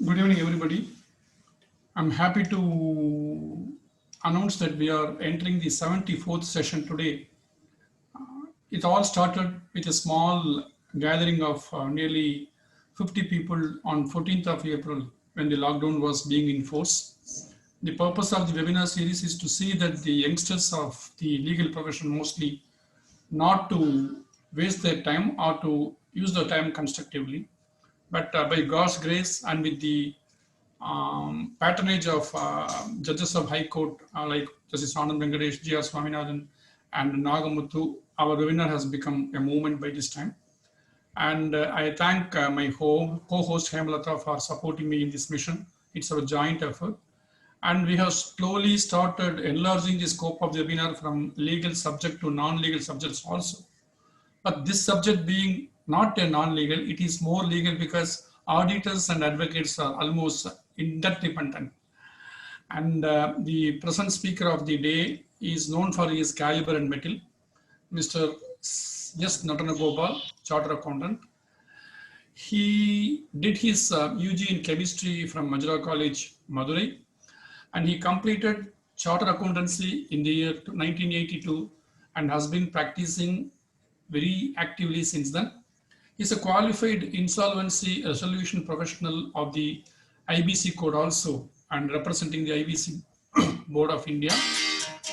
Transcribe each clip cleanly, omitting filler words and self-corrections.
Good evening, everybody. I'm happy to announce that we are entering the 74th session today. It all started with a small gathering of nearly 50 people on 14th of April when the lockdown was being enforced. The purpose of the webinar series is to see that the youngsters of the legal profession mostly not to waste their time or to use their time constructively, but by God's grace and with the patronage of judges of High Court like Justice Anand Venkatesh, G.R. Swaminathan, and Nagamuthu, our webinar has become a movement by this time. And I thank my co-host Hemalata for supporting me in this mission. It's our joint effort. And we have slowly started enlarging the scope of the webinar from legal subject to non-legal subjects also. But this subject being not a non-legal, it is more legal because auditors and advocates are almost interdependent. And the present speaker of the day is known for his caliber and mettle, Mr. S. Natanagopal, Chartered Accountant. He did his UG in chemistry from Majra College, Madurai, and he completed Chartered Accountancy in the year 1982 and has been practicing very actively since then. He's a qualified insolvency resolution professional of the IBC code also and representing the IBC Board of India.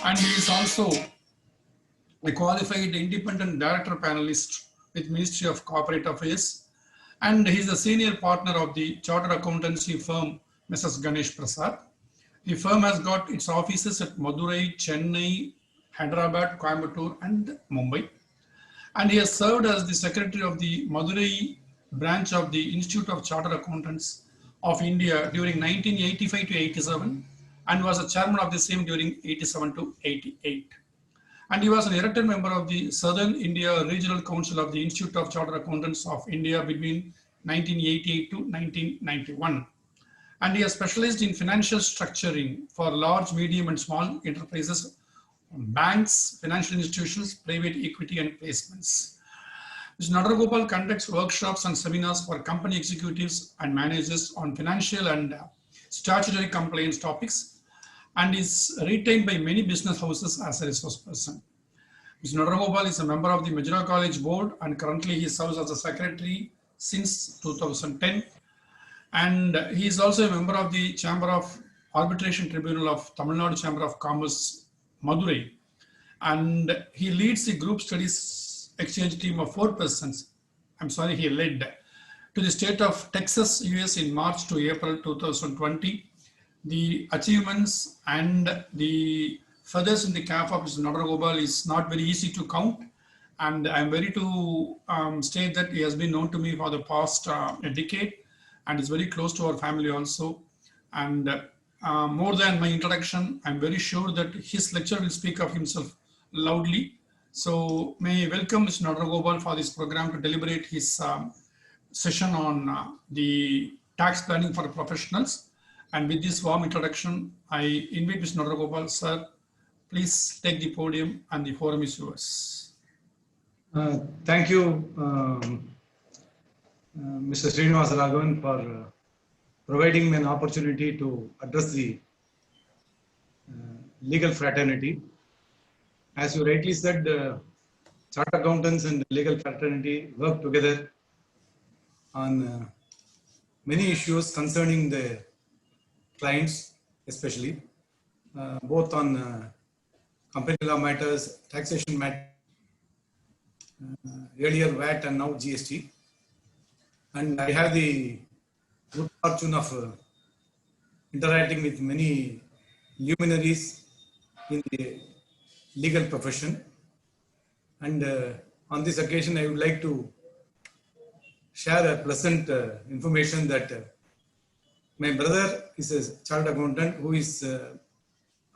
And he is also a qualified independent director panelist with Ministry of Corporate Affairs. And he is a senior partner of the chartered accountancy firm, Mrs. Ganesh Prasad. The firm has got its offices at Madurai, Chennai, Hyderabad, Coimbatore, and Mumbai. And he has served as the secretary of the Madurai branch of the Institute of Chartered Accountants of India during 1985 to 87 and was a chairman of the same during 87 to 88. And he was an elected member of the Southern India Regional Council of the Institute of Chartered Accountants of India between 1988 to 1991. And he has specialized in financial structuring for large, medium, and small enterprises, banks, financial institutions, private equity, and placements. Mr. Nataragopal conducts workshops and seminars for company executives and managers on financial and statutory compliance topics and is retained by many business houses as a resource person. Mr. Nataragopal is a member of the Majra College Board and currently he serves as a secretary since 2010. And he is also a member of the Chamber of Arbitration Tribunal of Tamil Nadu Chamber of Commerce, Madurai. And he leads the group studies exchange team of 4 persons. He led to the state of Texas, US in March to April 2020. The achievements and the feathers in the cap of Mr. Nataragopal is not very easy to count. And I'm ready to state that he has been known to me for the past a decade and is very close to our family also. And more than my introduction, I'm very sure that his lecture will speak of himself loudly. So may I welcome Mr. Nataragopal for this program to deliberate his session on the tax planning for professionals. And with this warm introduction, I invite Mr. Nataragopal, sir, please take the podium and the forum is yours. Thank you, Mr. Srinivasa Raghavan, for providing me an opportunity to address the legal fraternity. As you rightly said, chartered accountants and legal fraternity work together on many issues concerning the clients, especially both on company law matters, taxation matters, earlier VAT and now GST. And I have the good fortune of interacting with many luminaries in the legal profession. And on this occasion, I would like to share a pleasant information that my brother is a chartered accountant who is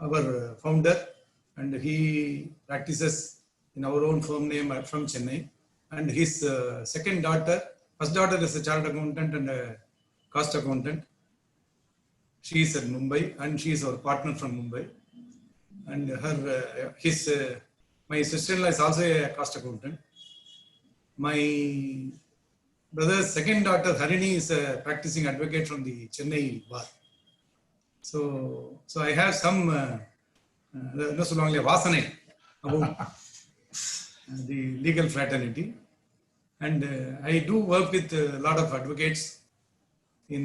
our founder, and he practices in our own firm name from Chennai. And his second daughter, first daughter is a chartered accountant and a cost accountant. She is at Mumbai and she is our partner from Mumbai. And my sister-in-law is also a cost accountant. My brother's second daughter, Harini, is a practicing advocate from the Chennai bar. So I have some, no so long vasane about the legal fraternity. And I do work with a lot of advocates in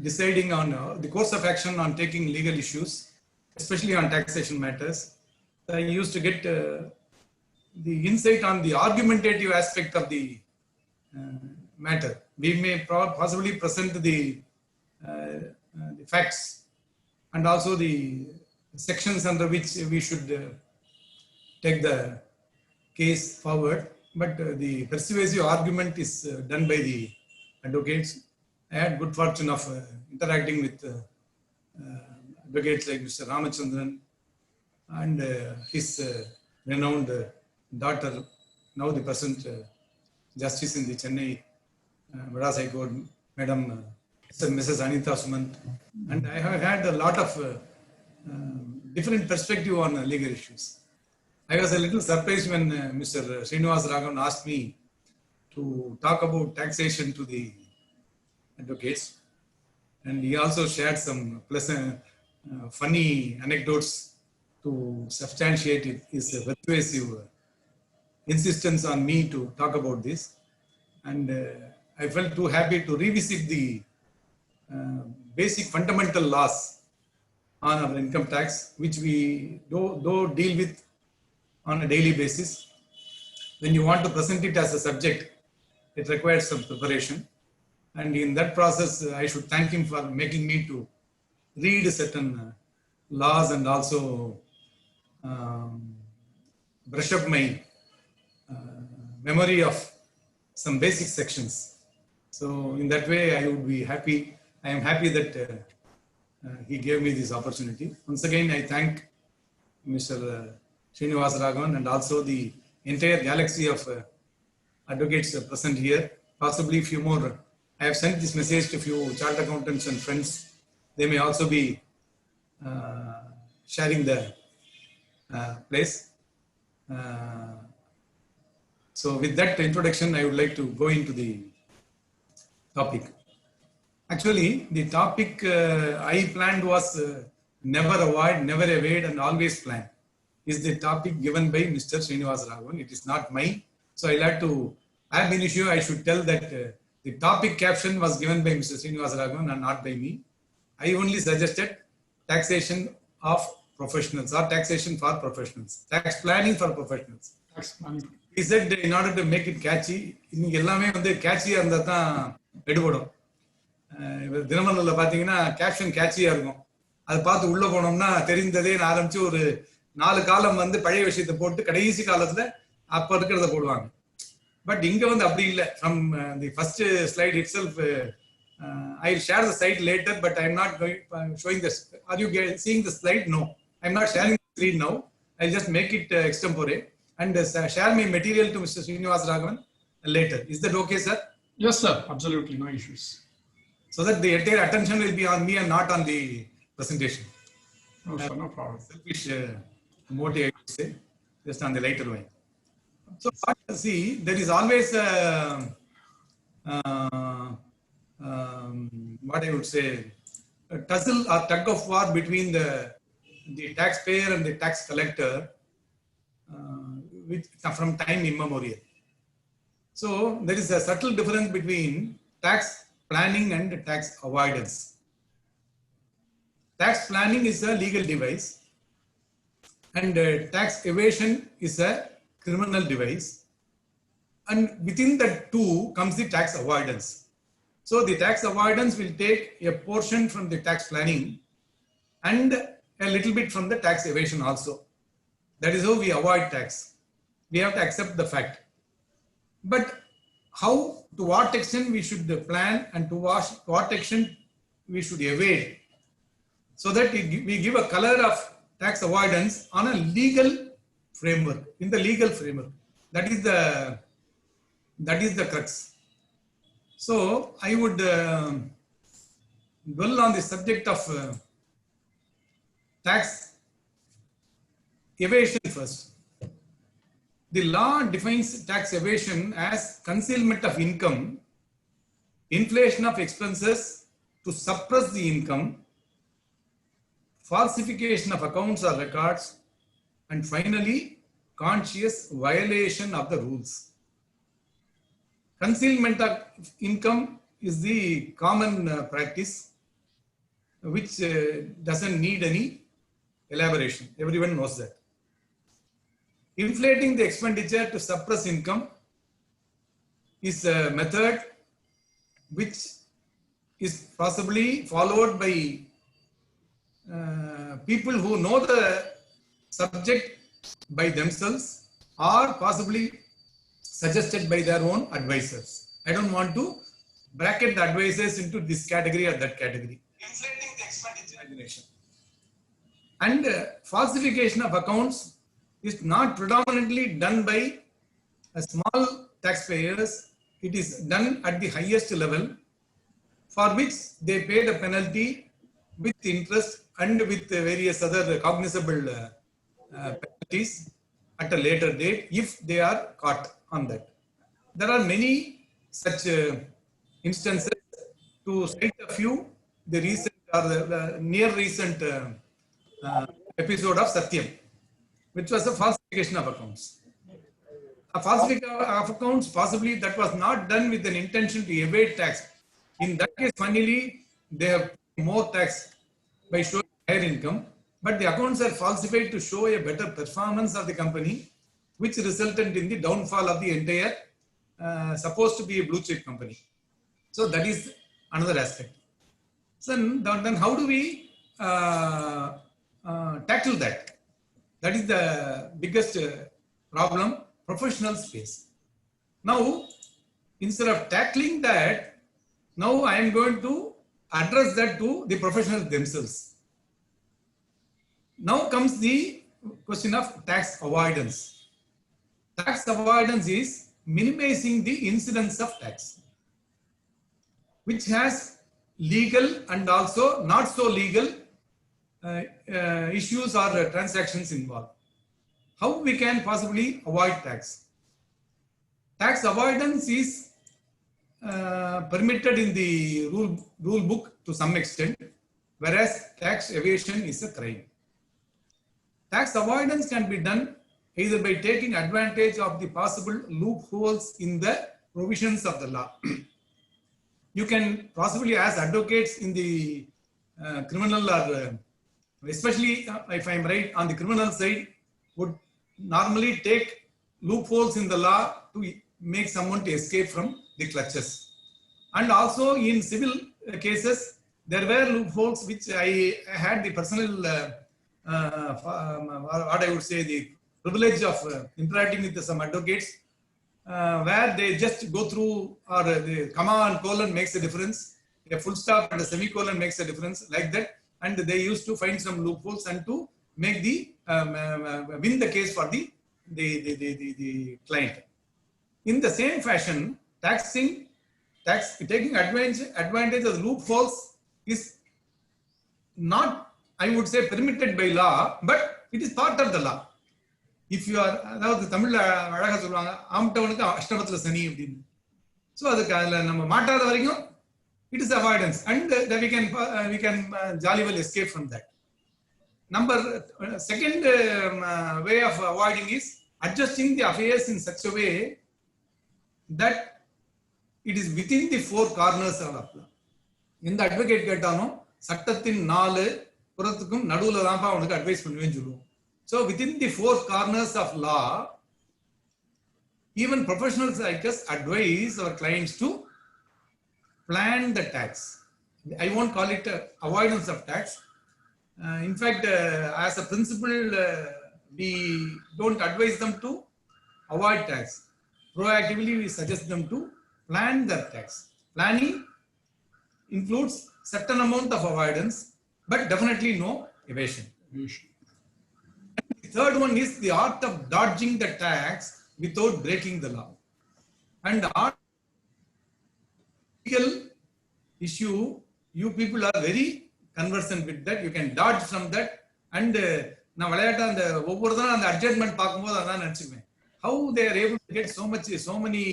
deciding on the course of action on taking legal issues, especially on taxation matters. I used to get the insight on the argumentative aspect of the matter. We may possibly present the facts and also the sections under which we should take the case forward, but the persuasive argument is done by the advocates. I had good fortune of interacting with advocates like Mr. Ramachandran and his renowned daughter, now the present justice in the Chennai Madras High Court, Madam Mrs. Anita Sumant. And I have had a lot of different perspective on legal issues. I was a little surprised when Mr. Srinivas Raghavan asked me to talk about taxation to the advocates. And he also shared some pleasant, funny anecdotes to substantiate his persuasive insistence on me to talk about this. And I felt too happy to revisit the basic fundamental laws on our income tax, which we do deal with on a daily basis. When you want to present it as a subject, it requires some preparation. And in that process, I should thank him for making me to read certain laws and also brush up my memory of some basic sections. So in that way, I would be happy. I am happy that he gave me this opportunity. Once again, I thank Mr. Srinivas Raghavan and also the entire galaxy of advocates present here. Possibly a few more. I have sent this message to a few chartered accountants and friends. They may also be sharing the place. So with that introduction, I would like to go into the topic. Actually, the topic I planned was never avoid, never evade, and always plan. Is the topic given by Mr. Srinivas Raghavan. It is not mine. So I like to, ab initio, I should tell that the topic caption was given by Mr. Srinivas Raghavan and not by me. I only suggested taxation of professionals or taxation for professionals, tax planning for professionals. Tax planning. He said in order to make it catchy, இன்னைக்கு எல்லாமே வந்து கேட்சியா இருந்தா தான் எடுபடும். தினமலர்ல பாத்தீங்கன்னா caption கேட்சியா இருக்கும். அதை பார்த்து உள்ள போனோம்னா தெரிந்ததே ஆரம்பிச்சு ஒரு 4 காலம் வந்து பழைய விஷயத்தை போட்டு கடைசி காலத்துல அப்ப இருக்கிறத போடுவாங்க. பட் இங்க வந்து அப்படி இல்லை. From the first slide itself, I'll share the slide later, but I'm not showing this. Are you seeing the slide? No, I'm not sharing the screen now. I'll just make it extempore and share my material to Mr. Srinivas Raghavan later. Is that okay, sir? Yes, sir. Absolutely, no issues. So that the entire attention will be on me and not on the presentation. No, sir, no problem. Selfish motive, I would say, just on the lighter way. So, see, there is always what I would say, a tussle or tug of war between the taxpayer and the tax collector from time immemorial. So, there is a subtle difference between tax planning and tax avoidance. Tax planning is a legal device and tax evasion is a criminal device, and within the two comes the tax avoidance. So the tax avoidance will take a portion from the tax planning and a little bit from the tax evasion also. That is how we avoid tax. We have to accept the fact. But how, to what extent we should plan and to what extent we should evade, so that we give a color of tax avoidance on a legal framework, in the legal framework. That is the crux. So I would dwell on the subject of tax evasion first. the law defines tax evasion as concealment of income, inflation of expenses to suppress the income, falsification of accounts or records, and finally, conscious violation of the rules. Concealment of income is the common practice, which doesn't need any elaboration. Everyone knows that. Inflating the expenditure to suppress income is a method which is possibly followed by people who know the subject by themselves or possibly suggested by their own advisors. I don't want to bracket the advisors into this category or that category. Inflating the expenditure. And falsification of accounts is not predominantly done by small taxpayers. It is done at the highest level, for which they pay the penalty with interest and with various other cognizable penalties at a later date if they are caught on that. There are many such instances. To cite a few, the recent or the near recent episode of Satyam, which was a falsification of accounts. A falsification of accounts, possibly that was not done with an intention to evade tax. In that case, finally, they have more tax by showing higher income, but the accounts are falsified to show a better performance of the company, which resulted in the downfall of the entire supposed to be a blue chip company. So that is another aspect. So then how do we tackle that? That is the biggest problem professionals face. Now, instead of tackling that, now I am going to address that to the professionals themselves. Now comes the question of tax avoidance. Tax avoidance is minimizing the incidence of tax, which has legal and also not so legal issues or transactions involved. How we can possibly avoid tax? Tax avoidance is permitted in the rule book to some extent, whereas tax evasion is a crime. Tax avoidance can be done either by taking advantage of the possible loopholes in the provisions of the law. You can possibly, as advocates in the criminal or especially if I am right on the criminal side, would normally take loopholes in the law to make someone to escape from the clutches. And also in civil cases, there were loopholes which I had the personal, what I would say, the privilege of interacting with some advocates, where they just go through, or the comma and colon makes a difference, a full stop and a semicolon makes a difference, like that, and they used to find some loopholes and to make the win the case for the client. In the same fashion, taking advantage of loopholes is not, I would say, permitted by law, but it is part of the law. If you are, அதாவது தமிழ்ல அழகா சொல்லுவாங்க, ஆம்டவனுக்கு அஷ்டமத்துல சனி அப்படின்னு. So அதுக்கு அதில் நம்ம மாட்டாத வரைக்கும் it is avoidance, and we can jolly well escape from that. Second way of avoiding is adjusting the affairs in such a way that it is within the four corners of the law. எந்த advocate கேட்டாலும் சட்டத்தின் 4 புறத்துக்கும் நடுவுல தான் அவனுக்கு advice பண்ணுவேன்னு சொல்லுவோம். So within the four corners of law, even professionals like us advise our clients to plan the tax. I won't call it avoidance of tax. In fact, as a principle, we don't advise them to avoid tax. Proactively, we suggest them to plan their tax. Planning includes certain amount of avoidance, but definitely no evasion. The third one is the art of dodging the tax without breaking the law. And the art legal issue, you people are very conversant with that. You can dodge from that. And நான் விளையாட்டா அந்த ஒவ்வொரு தான் அந்த adjustment பார்க்கும்போது அதான் நினைச்சுக்குவேன். how they are able to get so many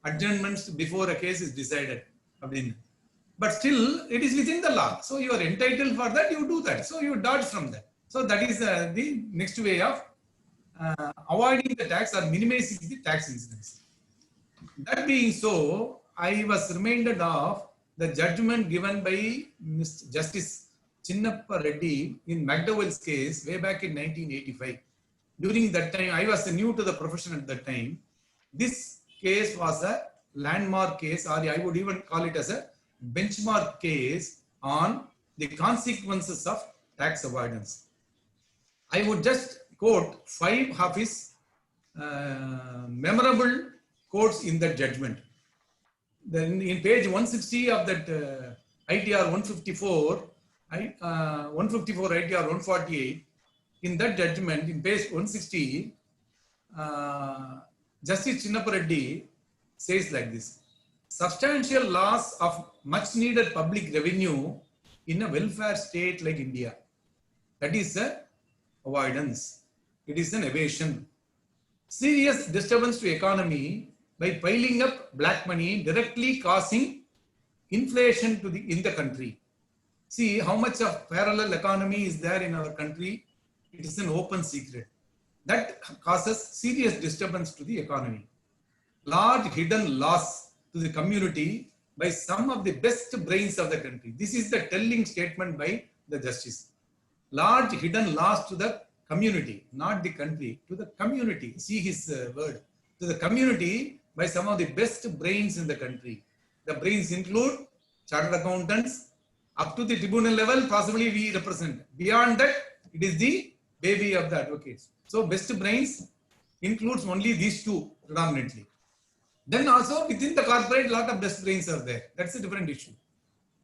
adjournments before a case is decided. But still, it is within the law. So you are entitled for that, you do that. So you dodge from that. So that is the next way of avoiding the tax or minimizing the tax incidence. That being so, I was reminded of the judgment given by Mr. Justice Chinnappa Reddy in McDowell's case way back in 1985. During that time, I was new to the profession at that time. This case was a landmark case, or I would even call it as a benchmark case on the consequences of tax avoidance. I would just quote 5 of his memorable quotes in that judgment. Then in page 160 of that ITR 154, 154 ITR 148, in that judgment, in page 160, Justice Chinnappa Reddy says like this: substantial loss of much needed public revenue in a welfare state like India. That is a avoidance. It is an evasion. Serious disturbance to economy by piling up black money, directly causing inflation in the country. See how much of parallel economy is there in our country. It is an open secret. That causes serious disturbance to the economy. Large hidden loss to the community by some of the best brains of the country. This is the telling statement by the justice. Large hidden loss to the community, not the country, to the community. See his word. To the community by some of the best brains in the country. The brains include chartered accountants, up to the tribunal level, possibly we represent. Beyond that, it is the baby of the advocates. So best brains includes only these two predominantly. Then also within the corporate, a lot of best brains are there. That's a different issue.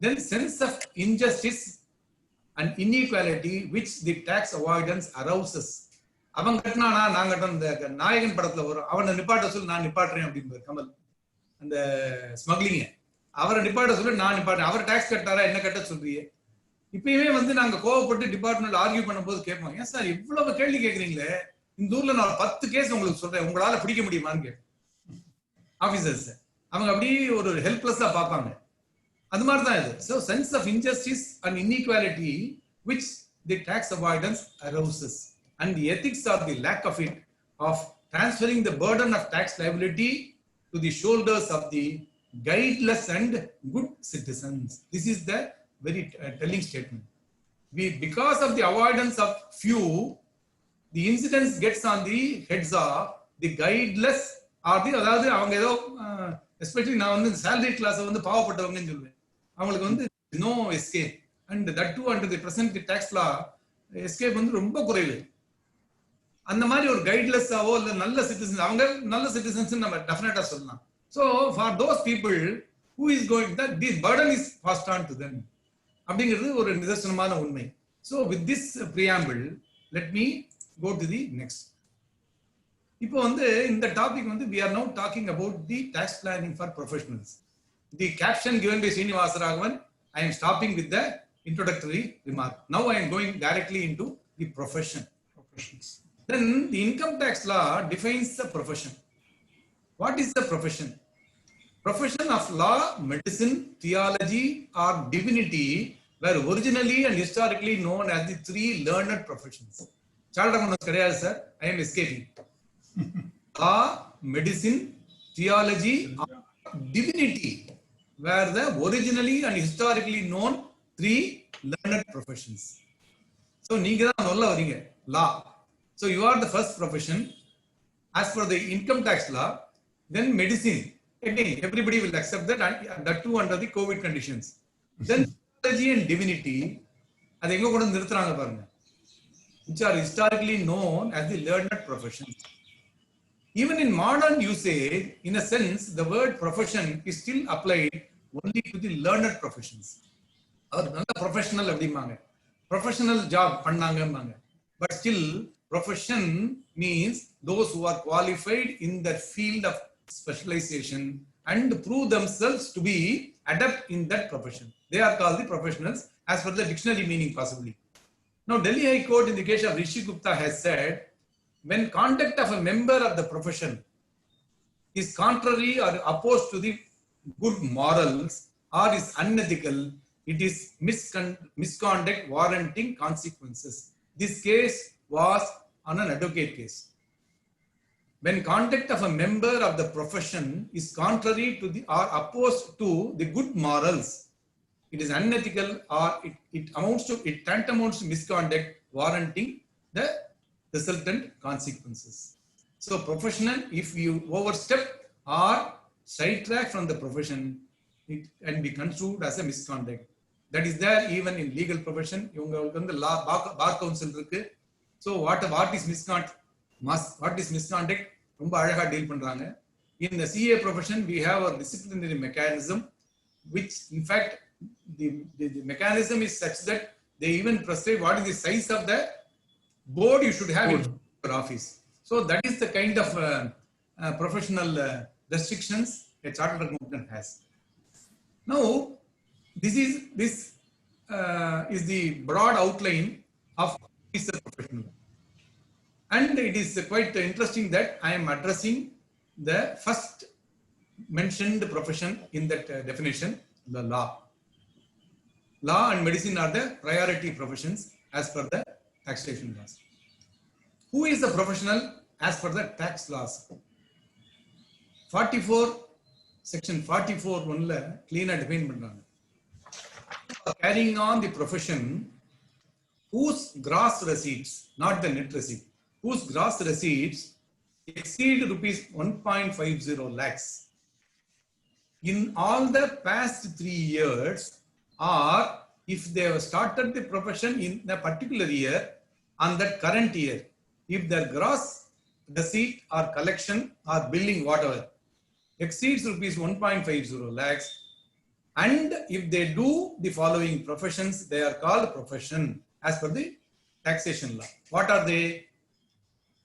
Then sense of injustice and inequality which the tax avoidance arouses. அவன் கட்டினானா நான் கட்டணும். இந்த நாயகன் படத்துல வரும், அவனை நிப்பாட்ட சொல்லி நான் நிப்பாட்டுறேன் அப்படின்னு கமல், அந்த ஸ்மக்லிங்க அவரை நிப்பாட்ட சொல்லி நான் நிப்பாட்டேன். அவர் டாக்ஸ் கட்டாரா, என்ன கட்ட சொல்றீங்க? இப்பயுமே நாங்க கோவப்பட்டு டிபார்ட்மெண்ட் ஆர்கியூ பண்ணும்போது கேட்போம், ஏன் சார் இவ்வளவு கேள்வி கேட்கறீங்களே, இந்த ஊர்ல நான் 10 கேஸ் உங்களுக்கு சொல்றேன், உங்களால பிடிக்க முடியுமான்னு கேட்பேன் ஆபீசர்ஸ். அவங்க அப்படியே ஒரு ஹெல்ப்லெஸ்ஸா பார்ப்பாங்க. அது மாதிரி தான் இது. So sense of injustice and inequality which the tax avoidance arouses, and the ethics or the lack of it, of transferring the burden of tax liability to the shoulders of the guideless and good citizens. This is the very telling statement. Because of the avoidance of few, the incidence gets on the heads of the guideless or the அதாவது அவங்க ஏதோ especially நான் salary class பாவப்பட்டவங்கன்னு சொல்லுவேன். அவங்களுக்கு no escape, and that too under the present tax law escape ரொம்ப குறைவு. அந்த மாதிரி ஒரு கைட்லெஸ்ஸாவோ இல்ல நல்ல சிட்டிசன்ஸ், அவங்க நல்ல சிட்டிசன்ஸ் நம்ம டெஃபினட்டா சொல்லலாம். So for those people who is going, that this burden is passed on to them அப்படிங்கிறது ஒரு நிதர்சனமான உண்மை. So with this preamble, let me go to the next. இப்போ இந்த topic we are now talking about the tax planning for professionals. The caption given by Srinivasa Raghavan, I am stopping with the introductory remark. Now I am going directly into the professions. Then the income tax law defines the profession. What is the profession? Profession of law, medicine, theology, or divinity were originally and historically known as the 3 learned professions. Chartered accountants kadiyadu sir, I am escaping. Law, medicine, theology, or divinity were the originally and historically known 3 learned professions. So நீங்க தான் சொல்ல வரீங்க law. So you are the first profession. As for the income tax law, then medicine. Again, everybody will accept that, and that too under the COVID conditions. Then theology and divinity, அது எங்க கொண்டு நிறுத்துறாங்க பாருங்க, which are historically known as the learned professions. Even in modern usage, in a sense, the word profession is still applied only to the learned professions. அவர் நல்ல professional அப்படிம்பாங்க, professional job பண்ணாங்கம்பாங்க. But still, profession means those who are qualified in the field of specialization and prove themselves to be adept in that profession. They are called the professionals as per the dictionary meaning possibly. Now, Delhi High Court in the case of Rishi Gupta has said, when conduct of a member of the profession is contrary or opposed to the good morals or is unethical, it is misconduct warranting consequences. This case was on an advocate case. When conduct of a member of the profession is contrary to the or opposed to the good morals, it is unethical or it tantamounts to misconduct warranting the resultant consequences. So professional, if you overstep or sidetrack from the profession, it can be construed as a misconduct. That is there even in legal profession. The law bar council. So what is misconduct? What is misconduct? In the CA profession, we have a disciplinary mechanism, which in fact the mechanism is such that they even prescribe what is the size of the board you should have in your office. So that is the kind of professional restrictions a chartered accountant has. Now, this is the broad outline of officer professional. And it is quite interesting that I am addressing the first mentioned profession in that definition, the law. Law and medicine are the priority professions as per the taxation laws. Who is the professional as per the tax laws? 44, section 44 1 cleaner define பண்றாங்க. Carrying on the profession whose gross receipts, not the net receipt, whose gross receipts exceed rupees 1.50 lakhs in all the past 3 years, or if they have started the profession in a particular year on that current year, if their gross receipt or collection or billing whatever exceeds rupees 1.50 lakhs, and if they do the following professions, they are called profession as per the taxation law. What are they?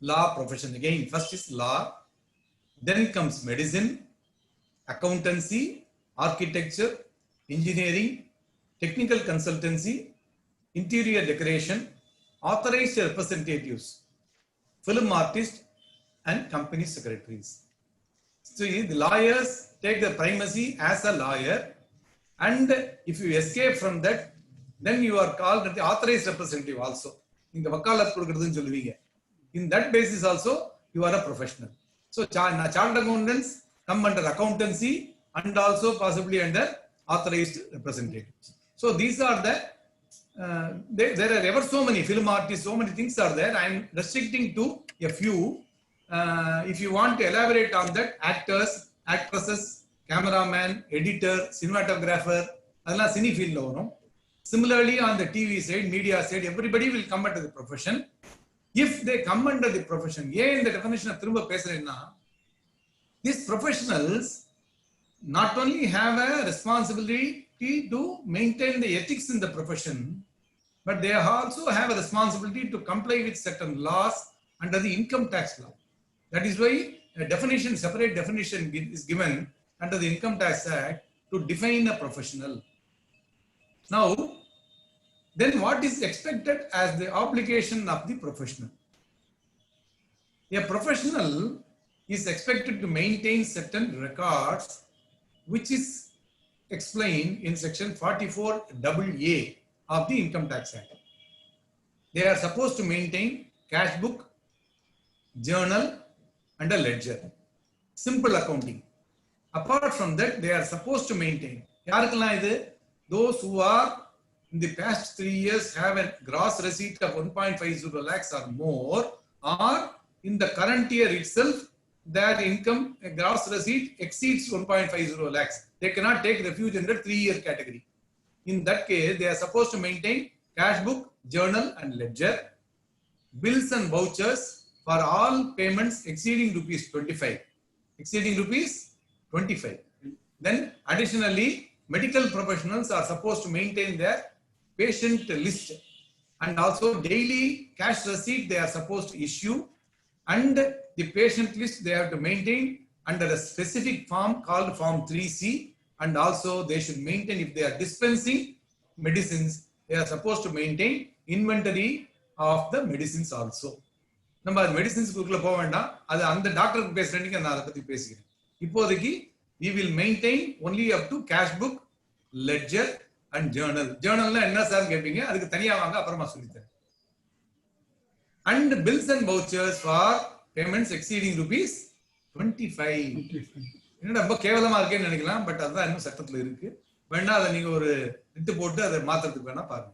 Law profession. Again, first is law, then comes medicine, accountancy, architecture, engineering, technical consultancy, interior decoration, authorized representatives, film artists, and company secretaries. So the lawyers take the primacy as a lawyer, and if you escape from that, then you are called the authorized representative also. In that basis also, you are a professional. So chartered accountants come under accountancy and also possibly under authorized representatives. So these are the, there are ever so many film artists, so many things are there. I am restricting to a few. If you want to elaborate on that, actors, actresses, cameraman, editor, cinematographer, adala cine field lo varum. Similarly, on the TV side, media side, everybody will come under the profession. If they come under the profession, in the definition of thirumba pesrena, these professionals not only have a responsibility to maintain the ethics in the profession, but they also have a responsibility to comply with certain laws under the income tax law. That is why a definition, separate definition is given under the Income Tax Act to define a professional. Now, then what is expected as the obligation of the professional? A professional is expected to maintain certain records, which is explained in section 44AA of the Income Tax Act. They are supposed to maintain cash book, journal, and a ledger. Simple accounting. Apart from that, they are supposed to maintain. Those who are in the past 3 years have a gross receipt of 1.50 lakhs or more, or in the current year itself, their income gross receipt exceeds 1.50 lakhs. They cannot take refuge in the 3-year category. In that case, they are supposed to maintain cash book, journal, and ledger, bills and vouchers for all payments exceeding rupees 25. Exceeding rupees 25. Then additionally, medical professionals are supposed to maintain their patient list, and also daily cash receipt they are supposed to issue, and the patient list they have to maintain under a specific form called Form 3C, and also they should maintain, if they are dispensing medicines, they are supposed to maintain inventory of the medicines also. நம்ம அது மெடிசின்ஸ்க்குள்ள போக வேண்டாம். அது அந்த டாக்டருக்கு பேசுறேன்னு நான் அதை பத்தி பேசிக்கிறேன். இப்போதைக்கு we will maintain only up to cash book, ledger and journal. Journalனா என்ன சார் கேட்பீங்க, அதுக்கு தனியா வாங்க, அப்புறமா சொல்லித்தரேன். And bills and vouchers for payments exceeding rupees 25. என்னடா ரொம்ப கேவலமா இருக்கேன்னு நினைக்கலாம், பட் அதுதான் இன்னும் சட்டத்துல இருக்கு. வேணா அதை நீங்க ஒரு ரிட்டு போட்டு அதை மாத்துறதுக்கு வேணா பாருங்க.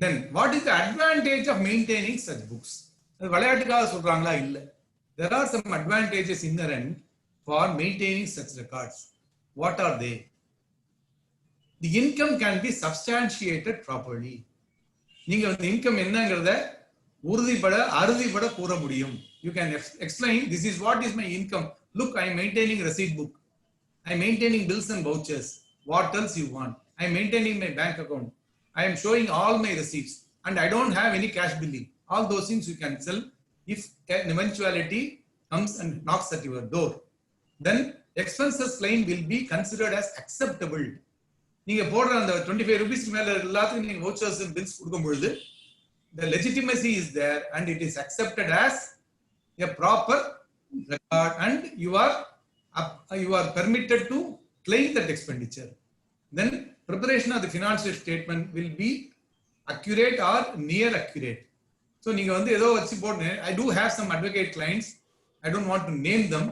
Then what is the advantage of maintaining such books? அது விளையாட்டுக்காக சொல்றாங்களா? இல்ல. There are some advantages inherent for maintaining such records. What are they? The income can be substantiated properly. நீங்க வந்து இன்கம் என்னங்கறத அறுதிப்பட கூற முடியும். You can explain, this is what is my income. Look, I am maintaining receipt book. I am maintaining bills and vouchers. What else you want? I am maintaining my bank account. I am showing all my receipts and I don't have any cash billing. All those things you can sell if an eventuality comes and knocks at your door. Then expenses claim will be considered as acceptable. நீங்க போடுற அந்த 25 rupees மேல எல்லாத்துக்கும் நீங்க vouchers and bills கொடுக்கும் பொழுது the legitimacy is there and it is accepted as a proper record and you are permitted to claim that expenditure. Then preparation of the financial statement will be accurate or near accurate. So நீங்க வந்து ஏதோ வச்சு போடுங்க. I do have some advocate clients. I don't want to name them,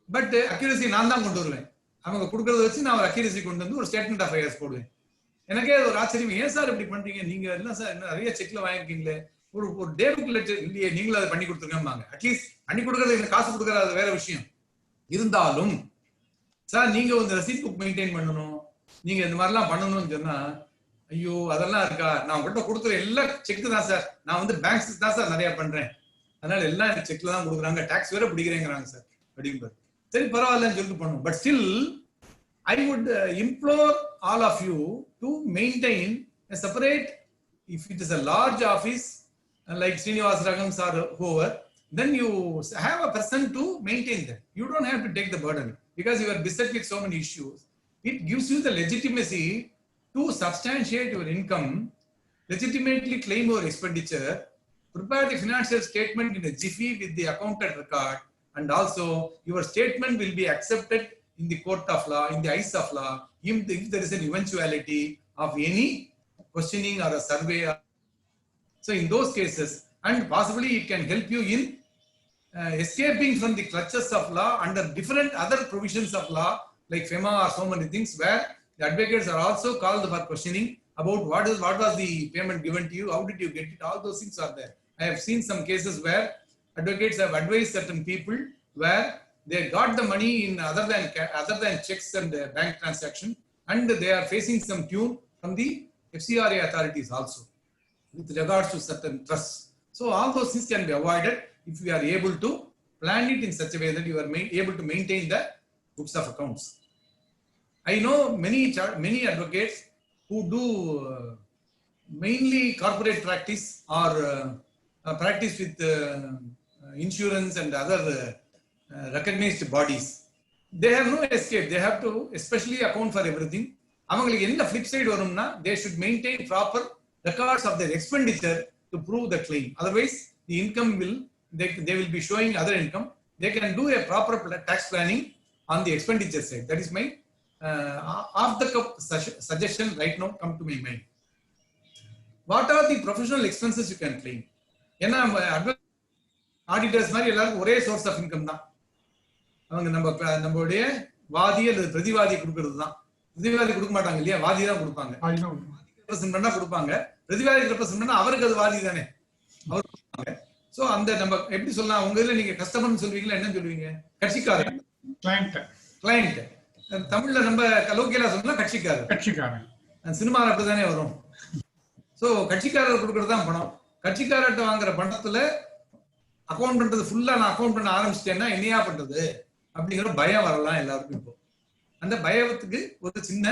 but accuracy நான் தான் கொண்டு வருவேன். அவங்க கொடுக்கறத வச்சு நான் ஒரு accuracy கொண்டு வந்து ஒரு ஸ்டேட்மெண்ட் ஆஃப் அஃபேர்ஸ் போடுவேன். எனக்கே ஒரு ஆச்சரியம், ஏன் சார் இப்படி பண்றீங்க, நீங்க என்ன சார் நிறைய செக்ல வாங்கிருக்கீங்களே, ஒரு டே புக் லெட்டர் இல்லையே, நீங்களும் அதை பண்ணி கொடுத்துருக்காங்க. அட்லீஸ்ட் பண்ணி கொடுக்கறது எனக்கு காசு கொடுக்கறது வேற விஷயம். இருந்தாலும் சார் நீங்க வந்து ரசீட் புக் மெயின்டைன் பண்ணணும், நீங்க இந்த மாதிரிலாம் பண்ணணும்னு சொன்னா, ஐயோ அதெல்லாம் இருக்கா, நான் உங்கள்கிட்ட கொடுக்குற எல்லாம் செக் தான் சார், நான் வந்து பேங்க்ஸ் தான் சார் நிறைய பண்றேன், அதனால எல்லாம் எனக்கு செக்ல தான் கொடுக்குறாங்க, டாக்ஸ் வேற பிடிக்கிறேங்கிறாங்க சார் அப்படின்பாரு. சரி பரவாயில்லன்னு சொல்லிட்டு பண்ணும். But still I would implore all of you to maintain a separate, if it is a large office like Srinivas Ragams or whoever, then you have a person to maintain them. You don't have to take the burden because you are beset with so many issues. It gives you the legitimacy to substantiate your income, legitimately claim your expenditure, prepare the financial statement in a jiffy with the accountant record, and also your statement will be accepted in the court of law, in the eyes of law, if there is an eventuality of any questioning or a survey. So in those cases, and possibly it can help you in escaping from the clutches of law under different other provisions of law like FEMA or so many things, where the advocates are also called for questioning about what was the payment given to you, how did you get it, all those things are there. I have seen some cases where advocates have advised certain people where they got the money in other than checks and bank transaction, and they are facing some tune from the FCRA authorities also with regards to certain trusts. So all those things can be avoided if you are able to plan it in such a way that you are able to maintain the books of accounts. I know many advocates who do mainly corporate practice or practice with insurance and other recognized bodies. They have no escape. They have to especially account for everything. அவங்களுக்கு என்ன flip side வரும்னா, they should maintain proper records of their expenditure to prove the claim. Otherwise the income they will be showing other income. They can do a proper tax planning on the expenditure side. That is my off the cuff suggestion right now come to my mind. What are the professional expenses you can claim? ஏன்னா auditors மாதிரி எல்லாருக்கும் ஒரே source of income தான். அவங்க நம்மளுடைய வாதி அல்லது பிரதிவாதி கொடுக்கறது தான். பிரதிவாதி கொடுக்க மாட்டாங்க இல்லையா, வாதி தான் கொடுப்பாங்க. ரெப்ரசன்ட் பண்ணா கொடுப்பாங்க. பிரதிவாதி ரெப்ரசன்ட் பண்ணா அவருக்கு அது வாதி தானே, அவர் கொடுப்பாங்க. சோ அந்த நம்ம எப்படி சொல்லலாம், உங்க இதுல நீங்க கஸ்டமர்னு சொல்வீங்களா, என்ன சொல்லுவீங்க? கட்சிக்காரன், கிளையண்ட். தமிழ்ல நம்ம லோக்கலா சொல்லலாம் கட்சிக்காரன். சினிமாவில் அப்படிதானே வரும். சோ கட்சிக்காரர் கொடுக்கறது தான் பணம். கட்சிக்காரர்கிட்ட வாங்குற பணத்துல அக்கௌண்ட் பண்றது ஃபுல்லா நான் அக்கௌண்ட் பண்ண ஆரம்பிச்சிட்டேன்னா என்னையா பண்றது அப்படிங்கிற பயம் வரலாம் எல்லாருக்கும். இப்போ அந்த பயத்துக்கு ஒரு சின்ன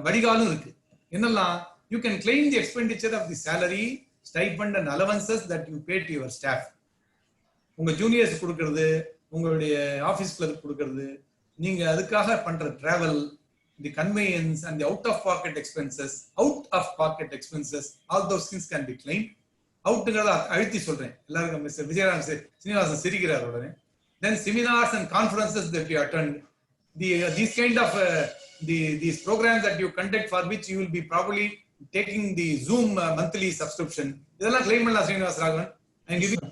வடிகாலும் இருக்கு. என்னெல்லாம், you can claim the expenditure of the salary, stipend and allowances that you pay to your staff. உங்க ஜூனியர்ஸ் கொடுக்கறது, உங்களுடைய ஆஃபீஸ் கிளர்க் கொடுக்கறது, நீங்க அதுக்காக பண்ற travel, the conveyance and the out of pocket expenses, all those things can be claimed. அவுட்டுங்கிறத அழுத்தி சொல்றேன் எல்லாருக்கும். மிஸ்டர் விஜயராம் சீனிவாசன் சிரிக்கிறார் உடனே. Then seminars and conferences that you attend, these kind of these programs that you conduct, for which you will be probably taking the Zoom monthly subscription. இதெல்லாம் claim பண்ணலாம் Srinivas Raghavan. And giving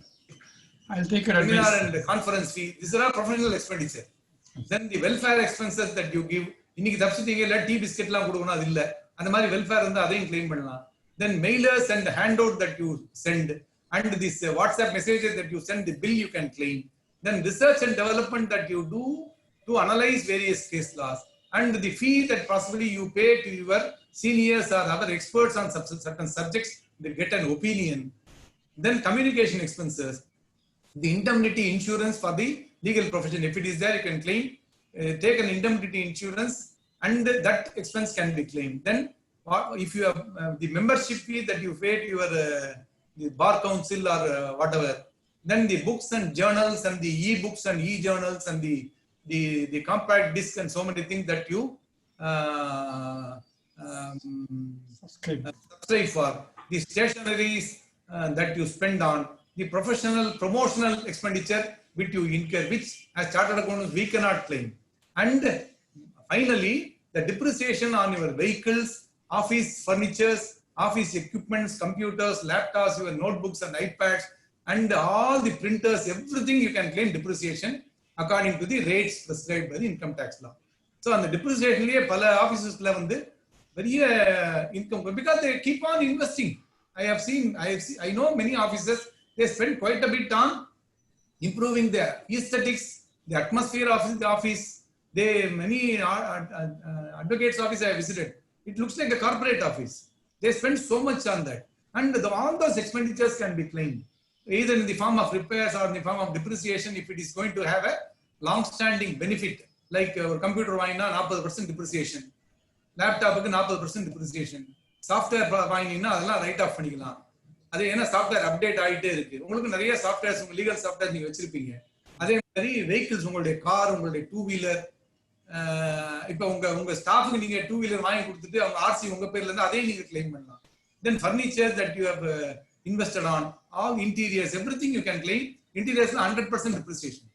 I'll take your seminar advice. and conference fee. These are all professional expenditure. Then the welfare expenses that you give. இன்னைக்கு தப்பிச்சிட்டீங்க இல்ல tea பிஸ்கெட்லாம் கொடுக்கணும் அது இல்ல. அந்த மாதிரி welfare இருந்தா அதையும் claim பண்ணலாம். Then mailers and handout that you send, and this WhatsApp messages that you send, the bill you can claim. Then research and development that you do to analyze various case laws, and the fee that possibly you pay to your seniors or other experts on certain subjects, they get an opinion. Then communication expenses, the indemnity insurance for the legal profession, if it is there you can claim, take an indemnity insurance and that expense can be claimed. Then if you have the membership fee that you pay to your the bar council or whatever, then the books and journals and the e-books and e-journals and the compact disc and so many things that you subscribe for, the stationaries that you spend on, the professional promotional expenditure which you incur, which as chartered accountants we cannot claim. And finally, the depreciation on your vehicles, office furnitures, office equipments, computers, laptops, your notebooks and iPads, and all the printers, everything you can claim depreciation according to the rates prescribed by the income tax law. So on the depreciation liye pala offices la vandu variya income, because they keep on investing. I know many offices, they spend quite a bit on improving the aesthetics, the atmosphere of the office. Many advocates office I have visited, it looks like a corporate office. They spend so much on that, and all those expenditures can be claimed either in the form of repairs or in the form of depreciation if it is going to have a long-standing benefit, like computer வாங்கினா 40% depreciation, லேப்டாப்புக்கு 40% depreciation, software வாங்கினீங்கன்னா அதெல்லாம் right of பண்ணிக்கலாம். அது ஏன்னா software update ஆகிட்டே இருக்கு. உங்களுக்கு நிறைய சாஃப்ட்வேர்ஸ், உங்க லீகல் சாஃப்ட்வேர் நீங்க வச்சிருப்பீங்க. அதே மாதிரி வெஹிக்கிள்ஸ், உங்களுடைய கார், உங்களுடைய டூ வீலர், இப்போ உங்க ஸ்டாஃபுக்கு நீங்க டூ வீலர் வாங்கி கொடுத்துட்டு அவங்க ஆர்சி உங்க பேர்ல இருந்து அதையும் நீங்க கிளைம் பண்ணலாம். Then furniture that you have invested on, all interiors, everything you can claim. Interiors 100% depreciation.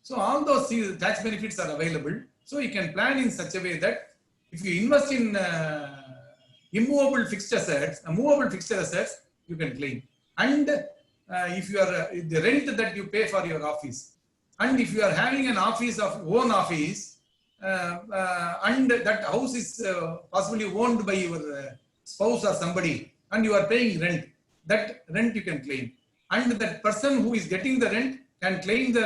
So all those tax benefits are available. So you can plan in such a way that if you invest in movable fixed assets, you can claim. And if you are the rent that you pay for your office, and if you are having an office of own office, and that house is possibly owned by your spouse or somebody, and you are paying rent, that rent you can claim. And that person who is getting the rent can claim the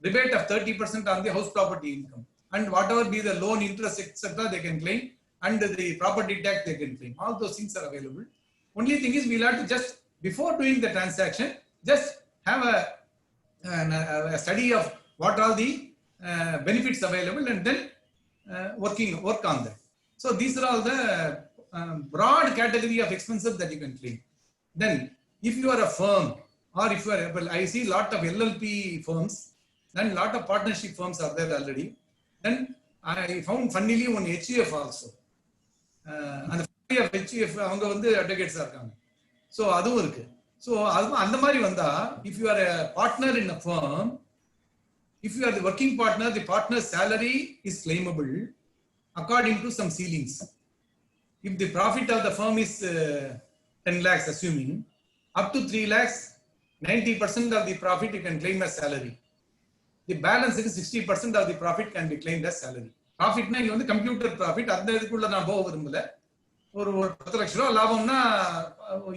rebate of 30% on the house property income, and whatever be the loan interest etc. they can claim, and the property tax they can claim. All those things are available. Only thing is we'll have to just, before doing the transaction, just have a study of what are the benefits available, and then work on that. So these are all the broad category of expenses that you can claim. Then if you are a firm, or if you are, well, I see lot of LLP firms and lot of partnership firms are there already. Then I found funnily one HUF also, and the HUF அவங்க வந்து advocates இருக்காங்க. So அதுவும் இருக்கு. So அந்த மாதிரி வந்தா, if you are a partner in a firm, if you are the working partner, the partner's salary is claimable according to some ceilings. If the profit of the firm is 10 lakhs, assuming, up to 3 lakhs, 90% of the profit you can claim as salary. The balance is 60% of the profit can be claimed as salary. Profit na இங்க வந்து computer profit, அந்த இதுக்குள்ள நான் போக விரும்பல. ஒரு 10 லட்சம் ரூபாய் லாபம்னா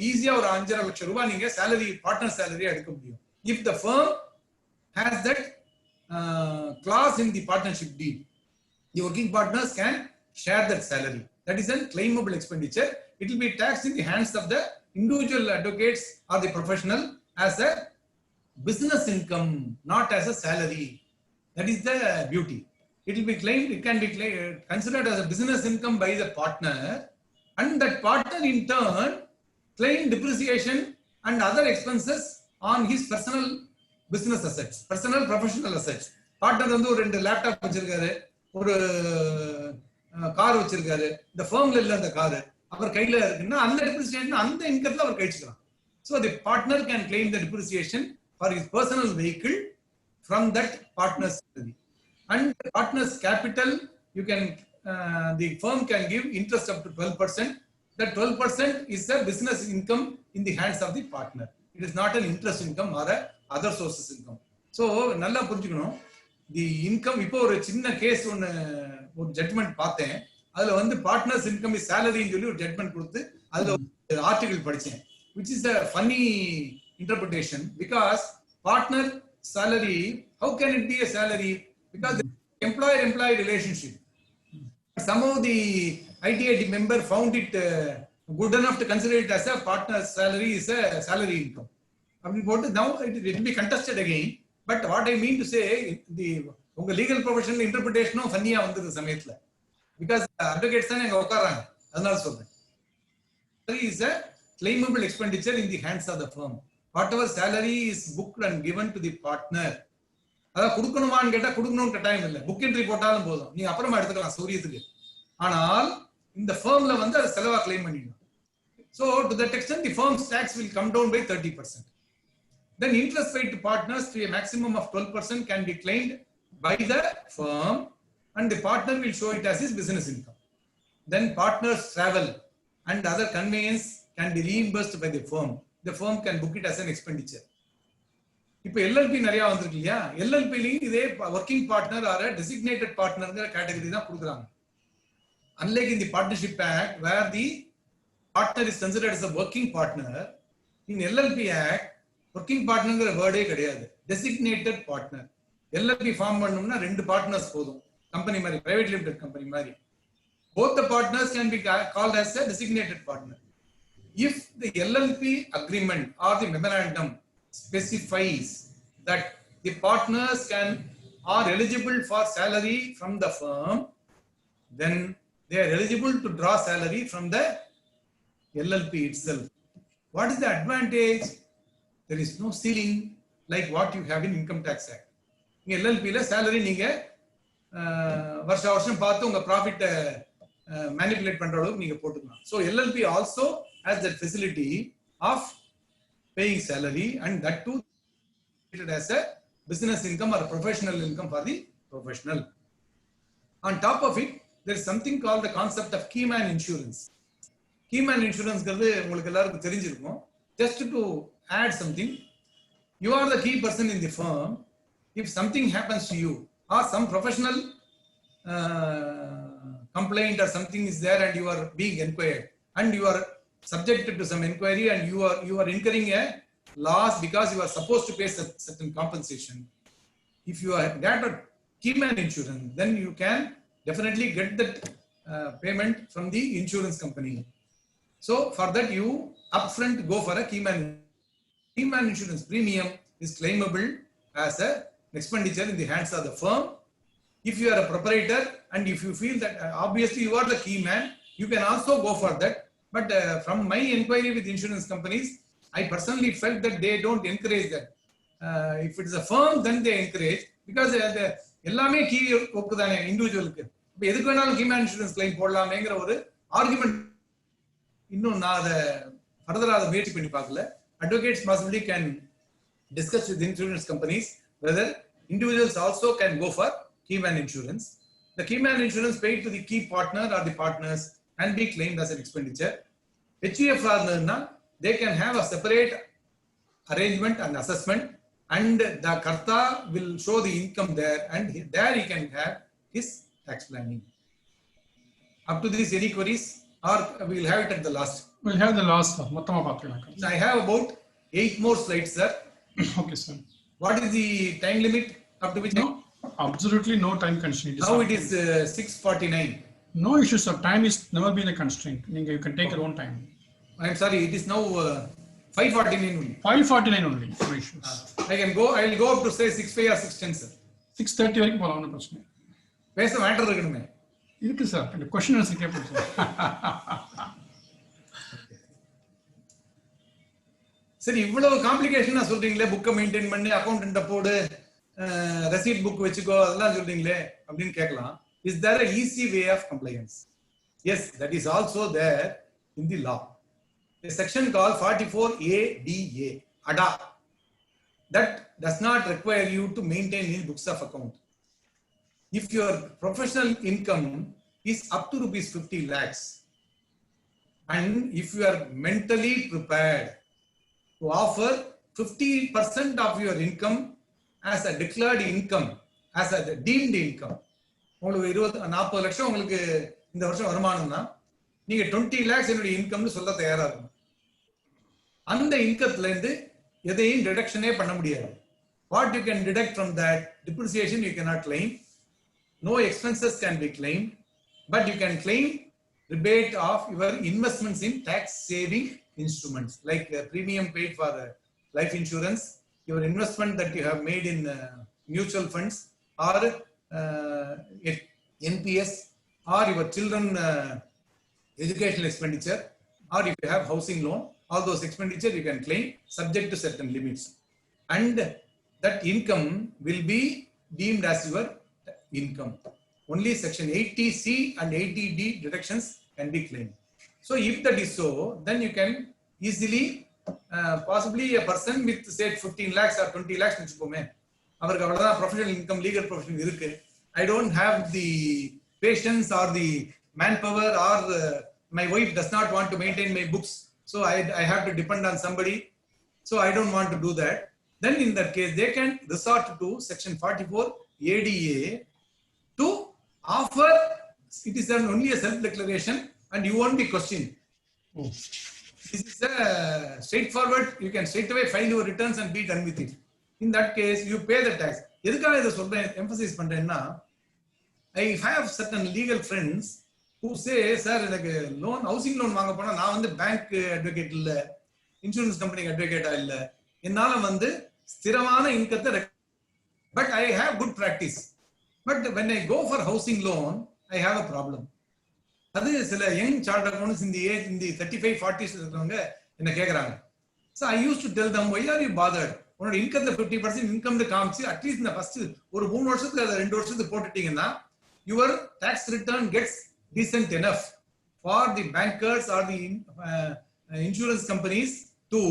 ஈஸியா ஒரு 5.5 லட்சம் ரூபாய் நீங்க salary, பார்ட்னர் salary எடுக்க முடியும். If the firm has that clause in the partnership deed, the working partners can share that salary. That is a claimable expenditure. It will be taxed in the hands of the individual advocates or the professional as a business income, not as a salary. That is the beauty. It will be claimed, it can be considered as a business income by the partner, and that partner in turn claim depreciation and other expenses on his personal business assets, personal professional assets. Partner வந்து ஒரு 2 laptop வச்சிருக்காரு, ஒரு car வச்சிருக்காரு, இந்த ஃபர்ம்ல இல்ல அந்த car அவர் கையில இருக்குன்னா அந்த டெப்ரிசியேஷன் அந்த இன்கம்ல அவர் கழிச்சுக்கலாம். So the partner can claim the depreciation for his personal vehicle from that partner's salary. And the partner's capital, you can the firm can give interest up to 12%. That 12% is the business income in the hands of the partner. It is not an interest income or a other sources income. So நல்லா புரிஞ்சுக்கணும். The income, இப்போ ஒரு சின்ன case ஒரு judgement பார்த்தேன். அதுல வந்து partners income is சேலரின்னு சொல்லி ஒரு ஜட்மெண்ட் கொடுத்து அதுல ஒரு ஆர்டிகல் படிச்சேன், which is a funny interpretation, because partner salary, how can it be a salary? Because the employer-employee relationship. Somehow the ITIT member found it good enough to consider it as a partner's salary is a salary income. Now it will be contested again. But what I mean to say, the legal professional interpretation of funny samayatla, because advocates are ukaranga, adnal solren. Salary is a claimable expenditure in the hands of the firm. Whatever salary is booked and given to the partner, அத கொடுக்கணுமான்னு கேட்டா கொடுக்கணும்னு கட்டாயம் இல்லை, book entry போட்டாலும் போதும், நீங்க அப்புறமா எடுத்துக்கலாம் சௌரியத்துக்கு. ஆனால் இந்த ஃபர்ம்ல வந்து அது செலவா கிளைம் பண்ணிடணும். So to that extent the firm's tax will come down by 30%. Then interest paid to partners to a maximum of 12% can be claimed by the firm and the partner will show it as his business income. Then partners travel and other conveyance can be reimbursed by the firm. The firm can book it as an expenditure. இப்போ LLP நிறைய வந்திருக்கு இல்லையா, எல்எல்பிலையும் இதே working partner or designated பார்ட்னர்ங்கிற category தான் கொடுக்குறாங்க. Unlike in the Partnership Act where the partner is considered as a working partner, in LLP Act working partnerங்கிற வேர்டே கிடையாது, designated partner. LLP ஃபார்ம் பண்ணனும்னா ரெண்டு பார்ட்னர்ஸ் போதும், கம்பெனி மாதிரி, பிரைவேட் லிமிடெட் கம்பெனி மாதிரி. Both the partners can be called as a designated partner. If the LLP agreement or the memorandum specifies that the partners are eligible for salary from the firm, then they are eligible to draw salary from the LLP itself. What is the advantage? There is no ceiling like what you have in Income Tax Act. In LLP la salary நீங்க வருஷம் பார்த்து உங்க profit manipulate பண்ற அளவுக்கு நீங்க போட்டுக்கலாம். So LLP also has that facility of paying salary, and that too treated as a business income or a professional income for the professional. On top of it, there is something called the concept of keyman insurance. Keyman insurance உங்களுக்கு எல்லாருக்கும் தெரிஞ்சிருக்கும். Just to add something, you are the key person in the firm. If something happens to you or some professional complaint or something is there and you are being inquired and you are subjected to some inquiry and you are incurring a loss because you are supposed to pay certain compensation. If you are got a keyman insurance, then you can definitely get that payment from the insurance company. So for that you upfront go for a keyman insurance premium is claimable as an expenditure in the hands of the firm. If you are a proprietor and if you feel that obviously you are the key man, you can also go for that. But from my inquiry with insurance companies, I personally felt that they don't encourage that. If it is a firm, then they encourage, because எல்லாமே key work தானே இண்டிவிஜுவலுக்கு. இப்போ எதுக்கு வேணாலும் keyman insurance claim போடலாமேங்கிற ஒரு argument இன்னும் நான் அதை ஃபர்தரா அதை முயற்சி பண்ணி பார்க்கல. Advocates possibly can discuss with insurance companies whether individuals also can go for keyman insurance. The keyman insurance paid to the key partner or the partners can be claimed as an expenditure. HUFR they can have a separate arrangement and assessment, and the karta will show the income there, and there he can have his tax planning. Up to this, any queries, or we will have it at the last? We'll have the last. மொத்தமா பார்க்கலாம். I have about 8 more slides, sir. Okay, sir. What is the time limit up to which? No, absolutely no time constraint. Now it is 6:49. No issues, sir. Time is never been a constraint. You can take your own time. I'm sorry, it is now 5:49 only. 5:49 only. No issues. I can go. I will go up to say 6:05 or 6:10, sir. 6:30 வரைக்கும் போலாம், ஒன்றும் பிரச்சனை. பேச matter இருக்கணுமே. இருக்கு sir. இந்த question answer கேட்போம் sir. சரி, இவ்வளவு காம்ப்ளிகேஷனா சொல்றீங்களே, புக்கை மெயின்டைன் பண்ணி அக்கௌண்டன்ட்ட போடு, ரெசிப்ட் புக் வச்சுக்கோ, அதெல்லாம் சொல்றீங்களே அப்படின்னு கேட்கலாம். Is there an easy way of compliance? Yes, that is also there in the law. a section called 44ADA, ADA, that does not require you to maintain any books of account. If your professional income is up to rupees 50 lakhs, and if you are mentally prepared to offer 50% of your income as a declared income, as a deemed income, உங்களுக்கு 40 லட்சம் உங்களுக்கு இந்த வருஷம் வருமானம்னா நீங்க 20 lakhs என்னுடைய இன்கம்னு சொல்ல தயாரா இருக்கணும். அந்த இன்கத்துல இருந்து எதையும் டிடக்ஷனே பண்ண முடியாது. What you can deduct from that depreciation you cannot claim. No expenses can be claimed, but you can claim rebate of your investments in tax saving instruments like premium paid for life insurance, your investment that you have made in mutual funds or NPS, or your children educational expenditure, or if you have housing loan, all those expenditure you can claim subject to certain limits, and that income will be deemed as your income. Only section 80C and 80D deductions can be claimed. So if that is so, then you can easily, possibly a person with say 15 lakhs or 20 lakhs வச்சுக்கோமே, அவருக்கு அவ்வளவுதான் professional income, legal profession இருக்கு. I don't have the patience or the manpower, or my wife does not want to maintain my books, so I have to depend on somebody, so I don't want to do that. Then in that case they can resort to section 44 ADA to offer. It is only a self declaration and you won't be questioned. This is a straightforward, you can straight away file your returns and be done with it. In that case you pay the tax. எதுக்காக இதை சொல்றேன், emphasize பண்றேன்னா, I have certain legal friends who say, sir, எனக்கு loan, housing loan வாங்க போனா நான் வந்து bank advocate இல்ல, இன்சூரன்ஸ் கம்பெனி அட்வொகேட்டா இல்ல, என்னால வந்து ஸ்திரமான இன்கத்தை, but I have good practice, but when I go for housing loan I have a problem. அது சில யங் சார்ட் அக்கௌண்ட்ஸ் இந்த ஏஜ், இந்த 35-40s இருக்கிறவங்க என்ன கேக்குறாங்க. So I used to tell them, why are you bothered? உன்னோட இன்கம்ல 50% இன்கம்ல காமிச்சு at least இந்த ஃபர்ஸ்ட் ஒரு 3 வருஷத்துக்கு அதை 2 வருஷத்துக்கு போட்டுட்டீங்கன்னா your tax return gets decent enough for the bankers or the insurance companies to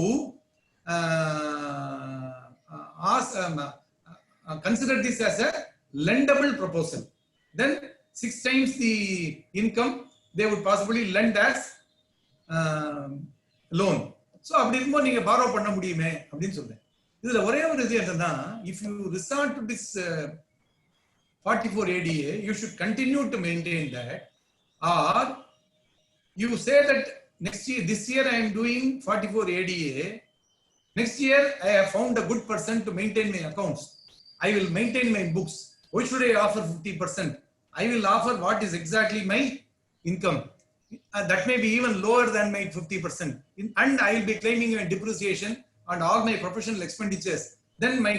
consider this as a lendable proposal. Then 6 times the income they would possibly lend as loan. So அப்படி இருக்கும்போது நீங்க borrow பண்ண முடியுமே அப்படின்னு சொல்றேன். இதுல ஒரே ஒரு இது என்னன்னா, if you resort to this 44 ADA, you should continue to maintain that, or you say that next year, this year I am doing 44 ADA, next year I have found a good person to maintain my accounts, I will maintain my books. Why should I offer 50%? I will offer what is exactly my income. That may be even lower than my 50%. And I will be claiming my depreciation and all my professional expenditures. Then my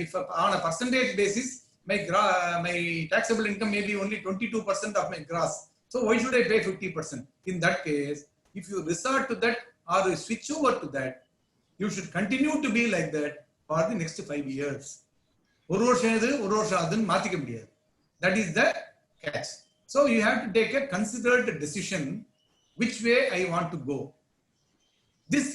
if on a percentage basis, my taxable income may be only 22% of my gross. So why should I pay 50%? In that case, if you resort to that or you switch over to that, you should continue to be like that for the next 5 years. ஒரு வருஷம் இது, ஒரு வருஷம் அதுன்னு மாத்திக்க முடியாது. That is the catch. So you have to take a considered decision which way I want to go. This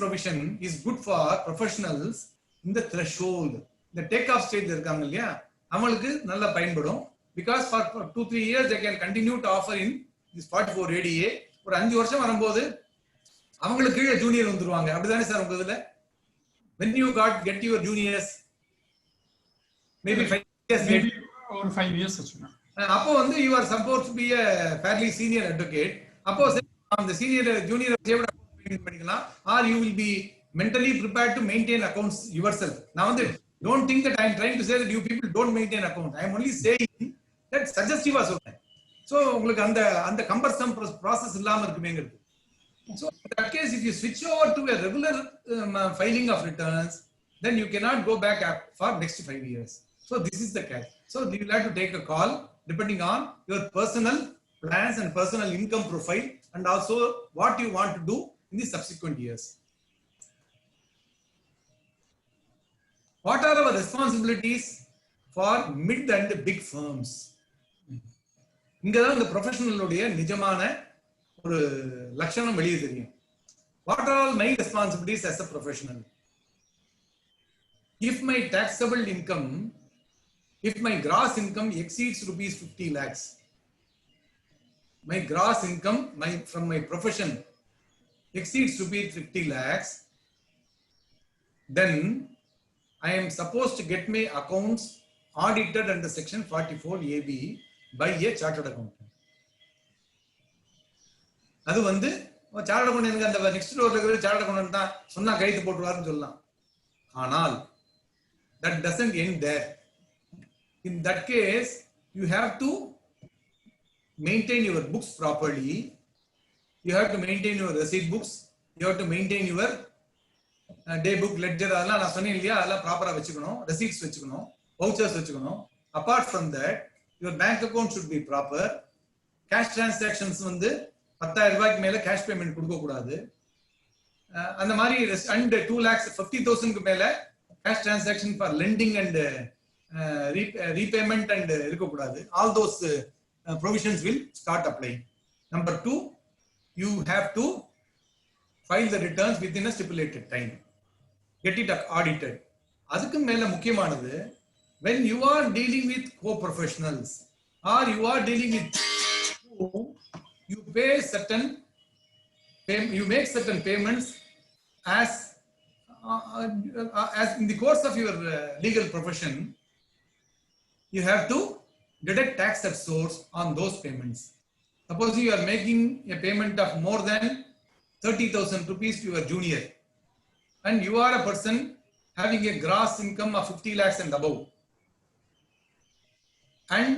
provision is good for professionals in the threshold. The take-off stage இருக்காங்க இல்லையா, அவங்களுக்கு நல்லா பயன்படும். Because for 2-3 years they can continue to offer in this 44 ADA. ஒரு 5 வருஷம் வரும்போது அவங்களுக்கு கீழே ஜூனியர் வந்துருவாங்க. அப்படிதானே சார் உங்க இதுல? When you get your juniors, maybe 5 years, maybe over 5 years வச்சுனா, அப்போ வந்து you are supposed to be a fairly senior advocate. அப்போ அந்த சீனியர் ஜூனியர் பண்ணிக்கலாம், or you will be mentally prepared to maintain accounts yourself. Now don't think that I am trying to say that you people don't maintain accounts. I am only saying that suggestive சொல்றேன். So உங்களுக்கு அந்த cumbersome process இல்லாம இருக்குமேங்கிறது. So in that case, if you switch over to a regular filing of returns, then you cannot go back for next 5 years. So this is the catch. So you will have to take a call depending on your personal plans and personal income profile, and also what you want to do in the subsequent years. What are our responsibilities for mid and big firms? இங்கதான் இந்த ப்ரொஃபஷனலுடைய நிஜமான ஒரு லட்சணம் வெளியே தெரியும். What are all my responsibilities as a professional? If my taxable income, if my gross income exceeds rupees 50 lakhs, my gross income from my profession exceeds rupees 50 lakhs, then I am supposed to get my accounts audited under section 44 AB by a chartered accountant. அது வந்து chartered account எனக்கு அந்த next ரோல இருக்கிற chartered account தான் சொன்னா கைது போட்டுருவாருன்னு சொல்லலாம். ஆனால் that doesn't end there. In that case, you have to maintain your books properly. You have to maintain your receipt books. You have to maintain your day book, ledger. அதெல்லாம் நான் சொன்னேன் இல்லையா, அதெல்லாம் ப்ராப்பரா வச்சுக்கணும். Receipts வச்சுக்கணும், vouchers வச்சுக்கணும். Apart from that, your bank account should be proper. Cash transactions வந்து 10,000 ரூபாய்க்கு மேல கேஷ் பேமெண்ட் கொடுக்க கூடாது. அந்த மாதிரி அண்ட் 2,50,000 க்கு மேல cash transaction for lending and repayment and இருக்க கூடாது. All those provisions will start applying. Number 2, you have to file the returns within a stipulated time. Get it audited. அதுக்கு மேல முக்கியமானது, when you are dealing with co-professionals or you are dealing with you pay certain you make certain payments as in the course of your legal profession. You have to deduct tax at source on those payments. Suppose you are making a payment of more than 30,000 rupees to your junior, and you are a person having a gross income of 50 lakhs and above, and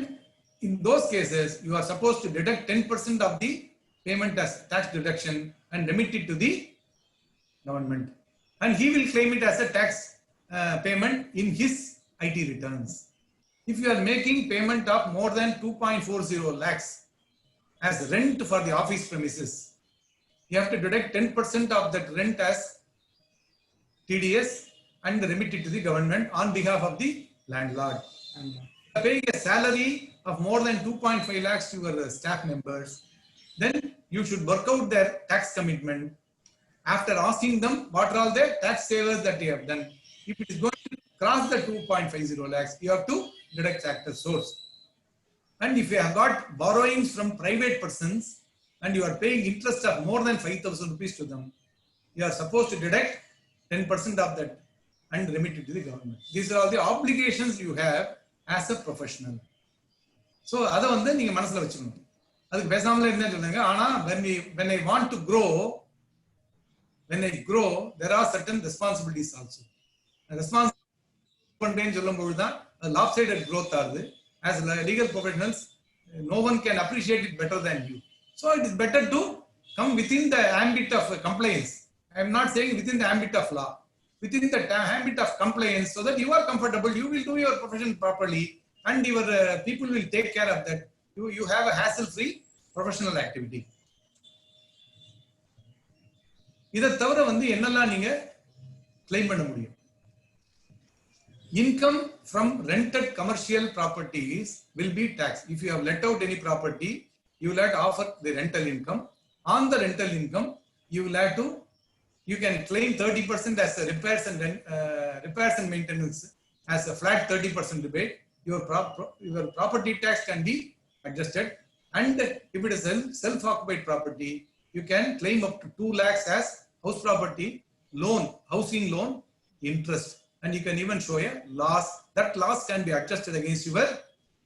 in those cases you are supposed to deduct 10% of the payment as tax deduction and remit it to the government, and he will claim it as a tax payment in his IT returns. If you are making payment of more than 2.40 lakhs as rent for the office premises, you have to deduct 10% of that rent as TDS and remit it to the government on behalf of the landlord. Paying a salary of more than 2.5 lakhs to your staff members, then you should work out their tax commitment after asking them what are all the tax savers that you have done. If it is going to cross the 2.50 lakhs, you have to deduct tax at source. And if you have got borrowings from private persons and you are paying interest of more than 5,000 rupees to them, you are supposed to deduct 10% of that and remit it to the government. These are all the obligations you have as a professional. So அதை வந்து நீங்க மனசுல வச்சுக்கணும். அதுக்கு பேசாமல என்ன சொல்லுங்க, ஆனா when I want to grow, when I grow, there are certain responsibilities also. Responsibility பண்றேன்னு சொல்லும்போது தான் lopsided growth ஆகுது. As legal professionals, no one can appreciate it better than you. So it is better to come within the ambit of compliance. I am not saying within the ambit of law, within the ambit of compliance, so that you are comfortable, you will do your profession properly, and your people will take care of that. You have a hassle-free professional activity. இதை தவிர வந்து என்னெல்லாம் நீங்க claim பண்ண முடியும்? Income from rented commercial properties will be taxed. If you have let out any property, you will have to offer the rental income. On the rental income, you will have to, you can claim 30% as a repairs and maintenance as a flat 30% rebate. Your property tax can be adjusted, and if it is self-occupied property, you can claim up to 2 lakhs as house property loan, housing loan interest, and you can even show a loss. That loss can be adjusted against your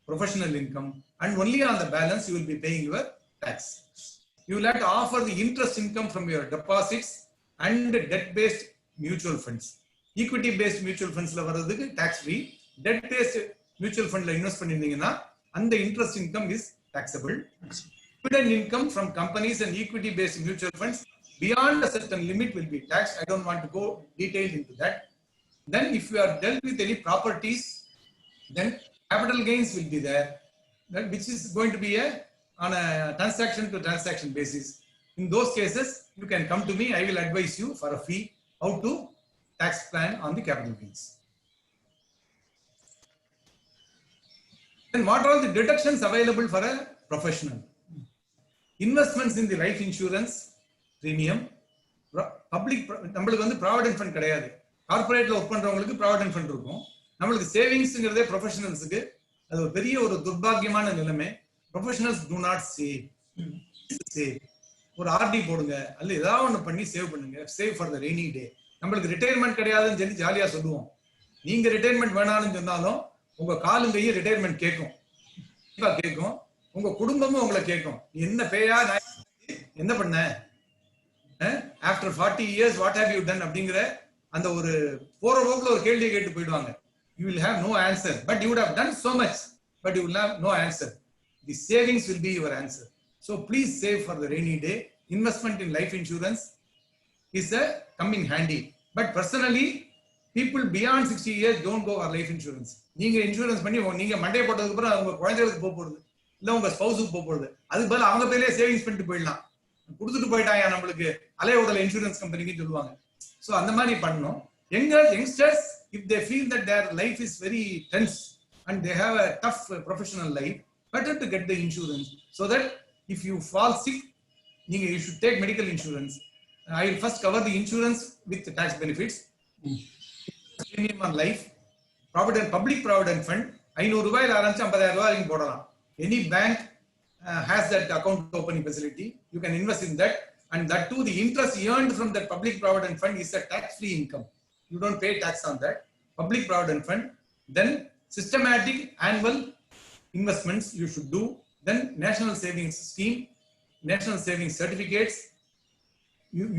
professional income, and only on the balance you will be paying your tax. You will have to offer the interest income from your deposits and debt-based mutual funds. Equity-based mutual funds la varadhukku tax free. Debt-based mutual fund la invest pannirundinga and the interest income is taxable. Dividend income from companies and equity-based mutual funds beyond a certain limit will be taxed. I don't want to go detailed into that. Then if you are dealt with any properties, then capital gains will be there, which is going to be on a transaction to transaction basis. In those cases, you can come to me. I will advise you for a fee how to tax plan on the capital gains. Then what are the deductions available for a professional? Investments in the life insurance premium, public நம்மளுக்கு வந்து provident fund கிடையாது. கார்பரேட்ல work பண்றவங்களுக்கு provident fund இருக்கும். நம்மளுக்கு சேவிங்ஸ்ங்கிறதே ப்ரொஃபஷனல்ஸுக்கு அது ஒரு பெரிய ஒரு துர்பாக்கியமான நிலைமை. Professionals to not save. ஒரு ஆர்டி போடுங்க, அல்ல ஏதாவது ஒன்று பண்ணி சேவ் பண்ணுங்க. Save for the rainy day. நம்மளுக்கு ரிட்டையர்மெண்ட் கிடையாதுன்னு சொல்லி ஜாலியா சொல்லுவோம். நீங்க ரிட்டையர்மெண்ட் வேணாம்னு சொன்னாலும் உங்க காலும் கையும் ரிட்டையர்மெண்ட் கேட்கும். உங்க குடும்பமும் உங்களை கேட்கும். என்ன பேயா என்ன பண்ண after 40 years what have you done அப்படிங்கிற அந்த ஒரு போற போக்குல ஒரு கேள்வியை கேட்டு போயிடுவாங்க. You will have no answer, but you would have done so much, but you will have no answer. The savings will be your answer. So please save for the rainy day. Investment in life insurance is coming handy. But personally, people beyond 60 years don't go for life insurance. நீங்க insurance பண்ணி நீங்க Monday போட்டதுக்கு அப்புறம் உங்க குழந்தைகளுக்கு போக போறது இல்ல உங்க ஸ்பௌஸுக்கு போக போறது. அதுக்கு பதில் அவங்க பேர்லயே சேவிங்ஸ் பண்ணிட்டு போயிடலாம். கொடுத்துட்டு போயிட்டாங்க நம்மளுக்கு அலையோடல இன்சூரன்ஸ் கம்பெனிக்கு சொல்லுவாங்க. ஸோ அந்த மாதிரி பண்ணணும். Youngsters, if they feel that their life is very tense and they have a tough professional life, better to get the insurance so that if you fall sick, you should take medical insurance. I will first cover the insurance with the tax benefits. Premium on life, public provident fund, 500 ரூபாயில ஆரம்பிச்சு 50,000 ரூபாய் வரைக்கும் போடலாம். Any bank has that account opening facility. You can invest in that, and that too the interest earned from that public provident fund is a tax-free income. You don't pay tax on that. Public provident fund, then systematic annual investments you should do, then national savings scheme, national savings certificates,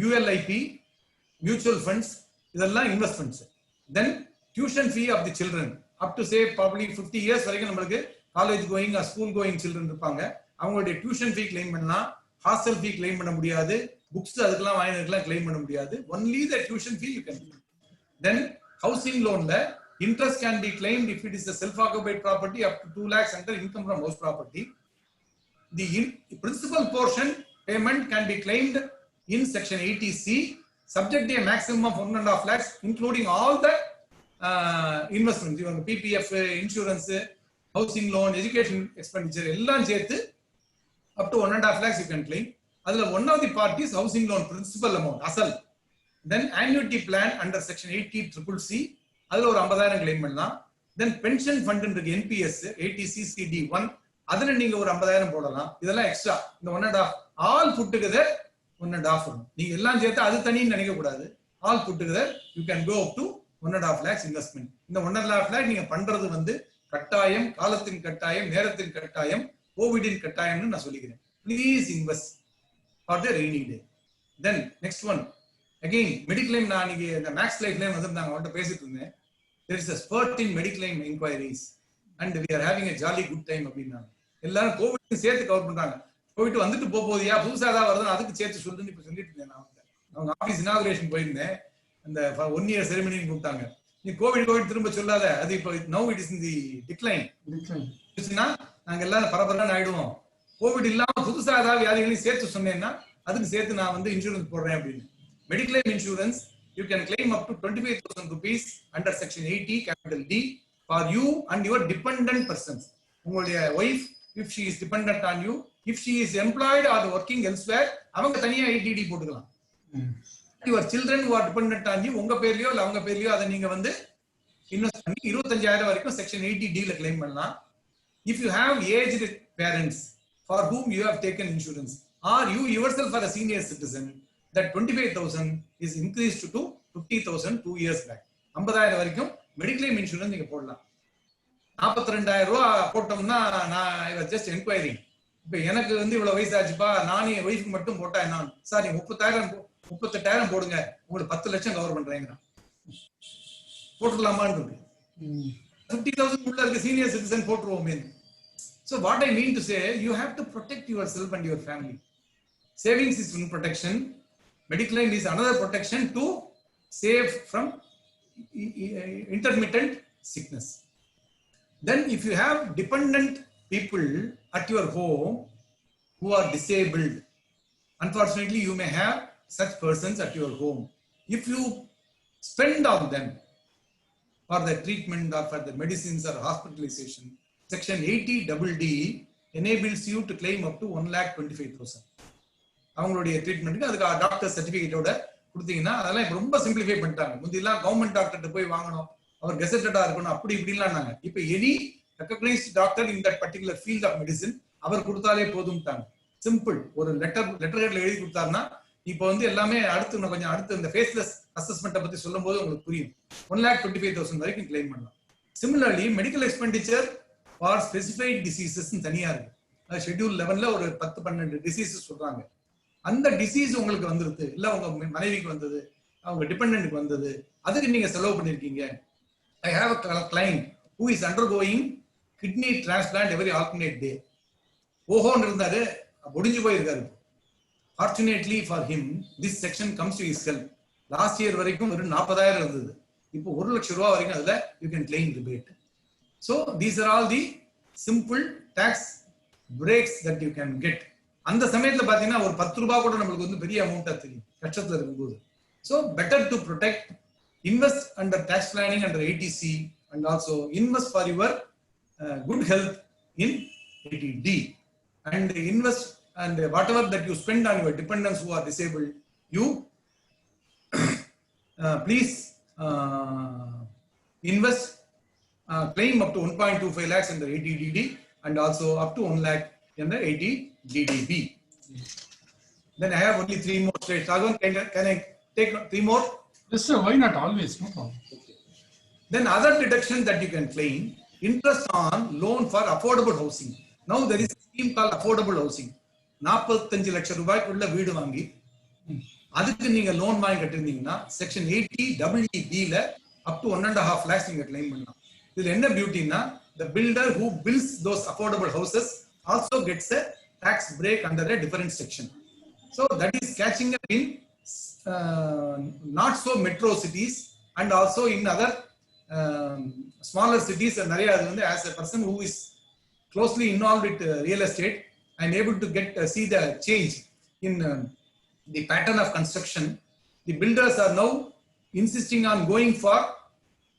ULIP, mutual funds, இதெல்லாம் investments. Then tuition fee of the children up to say probably 50 years வரைக்கும் நமக்கு college going or school going children இருப்பாங்க. அவங்களுடைய tuition fee claim பண்ணலாம், hostel fee claim பண்ண முடியாது, books அதுக்கெல்லாம் வாங்கினதுக்கெல்லாம் claim பண்ண முடியாது. Only the tuition fee you can claim. Then housing loan la interest can be claimed if it is a self-occupied property up to 2 lakhs under income from house property. The principal portion payment can be claimed in section 80C, subject to a maximum of 1.5 lakhs, including all the investments, your PPF, insurance, housing loan, education expenditure, எல்லாம் சேர்த்து up to 1.5 lakhs you can claim. அதுல one of the parties housing loan principal amount, asal. Then annuity plan under section 80CCC, அதுல ஒரு 50,000 claim பண்ணலாம். Then pension fund இருக்கு NPS 80CCD1, அதுல நீங்க ஒரு 50,000 போடலாம். இதெல்லாம் எக்ஸ்ட்ரா. இந்த 1.5 all put together 1.5 வரும். நீங்க எல்லாம் சேர்த்து அது தனின்னு நினைக்க கூடாது. all put together you can go up to 1.5 lakhs investment. இந்த 1.5 lakh நீங்க பண்றது வந்து கட்டாயம், காலத்தின் கட்டாயம், நேரத்தின் கட்டாயம், கோவிடின் கட்டாயம்னு நான் சொல்லிக்கிறேன். Please invest for the rainy day. Then next one, again mediclaim. நான் இன்னைக்கு இந்த மேக்ஸ் லைஃப்ல வந்திருந்தாங்க, அவங்கள்ட்ட பேசிட்டு இருந்தேன். There is a spurt in mediclaim inquiries and we are having a jolly good time அப்படின்னாங்க. எல்லாரும் கோவிட் சேர்த்து கவர் பண்றாங்க. போயிட்டு வந்துட்டு போகுதியா புதுசா ஏதாவது வருதுன்னு அதுக்கு சேர்த்து சொல்லுன்னு இப்ப சொல்லிட்டு இருந்தேன். நான் அவங்க ஆபீஸ் இனாகுரேஷன் போயிருந்தேன். அந்த 1 year செரிமனின்னு கூப்பிட்டாங்க. நீ கோவிட் திரும்ப சொல்லாத, அது இப்போ நவ it is in the decline. நாங்க எல்லாரும் பரபரன்னு ஆயிடுவோம். கோவிட் இல்லாம புதுசா ஏதாவது வியாதிகளையும் சேர்த்து சொன்னேன்னா அதுக்கு சேர்த்து நான் வந்து இன்சூரன்ஸ் போடுறேன் அப்படின்னு. Mediclaim insurance, you can claim up to 25,000 rupees under section 80 capital D for you and your dependent persons. உங்களுடைய wife, if she is dependent on you, if she is employed or working elsewhere, அவங்க தனியா 80D போட்டுக்கலாம். Your children who are dependent on you, உங்க பேர்லயோ இல்ல அவங்க பேர்லயோ அதை நீங்க வந்து இன்வெஸ்ட் பண்ணி 25,000 வரைக்கும் section 80D ல claim பண்ணலாம். If you have aged parents for whom you have taken insurance, or you yourself are a senior citizen, that 25,000 is increased to 50,000 2 years back. 50,000 வரைக்கும் மெடிக்ளைம் இன்சூரன்ஸ் நீங்க போடலாம். 42,000 ரூபாய் போட்டோம்னா நான் ஜஸ்ட் என்கொயரி. இப்ப எனக்கு வந்து இவ்வளவு வயசு ஆச்சுப்பா, நானே என் ஒய்ஃப்க்கு மட்டும் போட்டா என்ன சார், நீங்க 38,000 போடுங்க, உங்களுக்கு 10 லட்சம் கவர் பண்றேங்க, போட்டுடலாமான்னு இருக்கு. 50,000 உள்ள இருக்க சீனியர் சிட்டிசன் போட்டுருவோமே. So what I mean to say, you have to protect yourself and your family. Savings is one protection. Mediclaim is another protection to save from intermittent sickness. Then if you have dependent people at your home who are disabled, unfortunately you may have such persons at your home. If you spend on them for the treatment or for the medicines or hospitalization, section 80DD enables you to claim up to 1,25,000. அவங்களுடைய ட்ரீட்மெண்ட்டுக்கு அதுக்கு doctor சர்டிபிகேட்டோட கொடுத்தீங்கன்னா அதெல்லாம் இப்ப ரொம்ப simplify பண்ணிட்டாங்க. முந்திலாம் government டாக்டர்கிட்ட போய் வாங்கணும், அவர் கெசட்டடா இருக்கணும், அப்படி இப்படிலாம். இப்ப any recognised doctor in that particular field of medicine அவர் கொடுத்தாலே போதும்ட்டாங்க. சிம்பிள். ஒரு லெட்டர்ல எழுதி கொடுத்தாருன்னா இப்போ வந்து எல்லாமே அடுத்து கொஞ்சம் அடுத்து இந்த ஃபேஸ்லெஸ் அசஸ்மெண்ட்டை பத்தி சொல்லும் போது உங்களுக்கு புரியும். 1,25,000 வரைக்கும் கிளைம் பண்ணலாம். Similarly medical expenditure for specified diseases தனியா இருக்கு. ஷெட்யூல் 11ல ஒரு 10-12 டிசீசஸ் சொல்றாங்க. அந்த டிசீஸ் உங்களுக்கு வந்துருது, இல்ல உங்க மனைவிக்கு வந்தது, அவங்க டிபெண்டன்ட்க்கு வந்தது, அதுக்கு நீங்க செலவு பண்ணிருக்கீங்க. I have a client who is undergoing kidney transplant every alternate day. ஓஹோன்னு இருந்தாரு, முடிஞ்சு போயிருக்காரு. Fortunately for him, this section comes to his help. Last year வரைக்கும் ஒரு 40,000 இருந்தது. இப்போ 1 லட்சம் ரூபாய் வரைக்கும் அதுல you can claim rebate. So these are all the simple tax breaks that you can get. அந்த சமயத்துல பாத்தீங்கன்னா ஒரு 10 ரூபாய் கூட நமக்கு வந்து பெரிய அமௌண்டா தெரியும் கஷ்டத்துல இருக்கும்போது. So better to protect, invest under tax planning under ATC and also invest for your good health in ATD and invest. And whatever that you spend on your dependents who are disabled, you please invest, claim up to 1.25 lakhs in the ATDD and also up to 1 lakh in the ATDDB. Then I have only 3 more slides. Raghavan, can I take 3 more? Yes, sir. Why not? Always, no problem. Okay. Then other deductions that you can claim: interest on loan for affordable housing. Now there is a scheme called affordable housing. 45 லட்சம் ரூபாய்க்குள்ள வீடு வாங்கி அதுக்கு நீங்க loan வாங்கி கட்டிருந்தீங்கன்னா section 80EEB ல up to 1.5 lakhs நீங்க claim பண்ணலாம். இதுல என்ன பியூட்டினா, the builder who builds those affordable houses also gets a tax break under a different section. So that is catching up in not so metro cities and also in other smaller cities. நிறைய அது வந்து as a person who is closely involved with real estate, I am able to see the change in the pattern of construction. The builders are now insisting on going for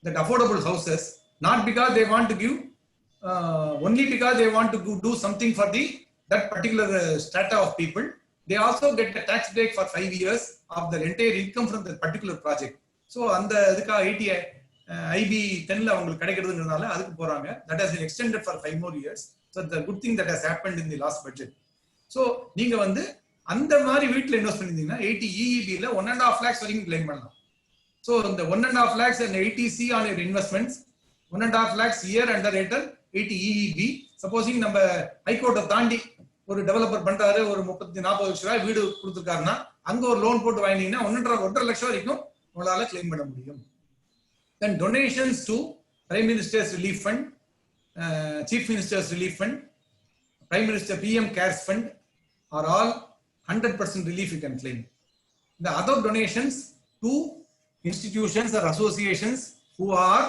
that affordable houses, not because they want to give, only because they want to do something for that particular strata of people. They also get a tax break for 5 years of the entire income from that particular project. So அந்த இதுக்கா 80 IB 10ல அவங்களுக்கு கிடைக்கிறதுனால அதுக்கு போறாங்க. That has been extended for 5 more years. So the good thing that has happened in the last budget. So நீங்க வந்து அந்த மாதிரி வீட்ல இன்வெஸ்ட் பண்ணிருந்தீங்கன்னா 80EEB ல 1.5 lakhs வரைக்கும் கிளைம் பண்ணலாம். So இந்த 1.5 lakhs and 80C on your investments, 1.5 lakhs year under 80EEB. Supposing நம்ம ஹைகோர்ட்டை தாண்டி ஒரு டெவலப்பர் பண்றாரு, ஒரு 30-40 லட்சம் ரூபாய் வீடு கொடுத்துருக்காருன்னா அங்க ஒரு லோன் போட்டு வாங்கினீங்கன்னா 1.5 லட்சம் வரைக்கும் உங்களால கிளைம் பண்ண முடியும். Then donations to Prime Minister's Relief Fund, Chief Minister's Relief Fund, Prime Minister PM Cares Fund are all 100% relief you can claim. The other donations to institutions or associations who are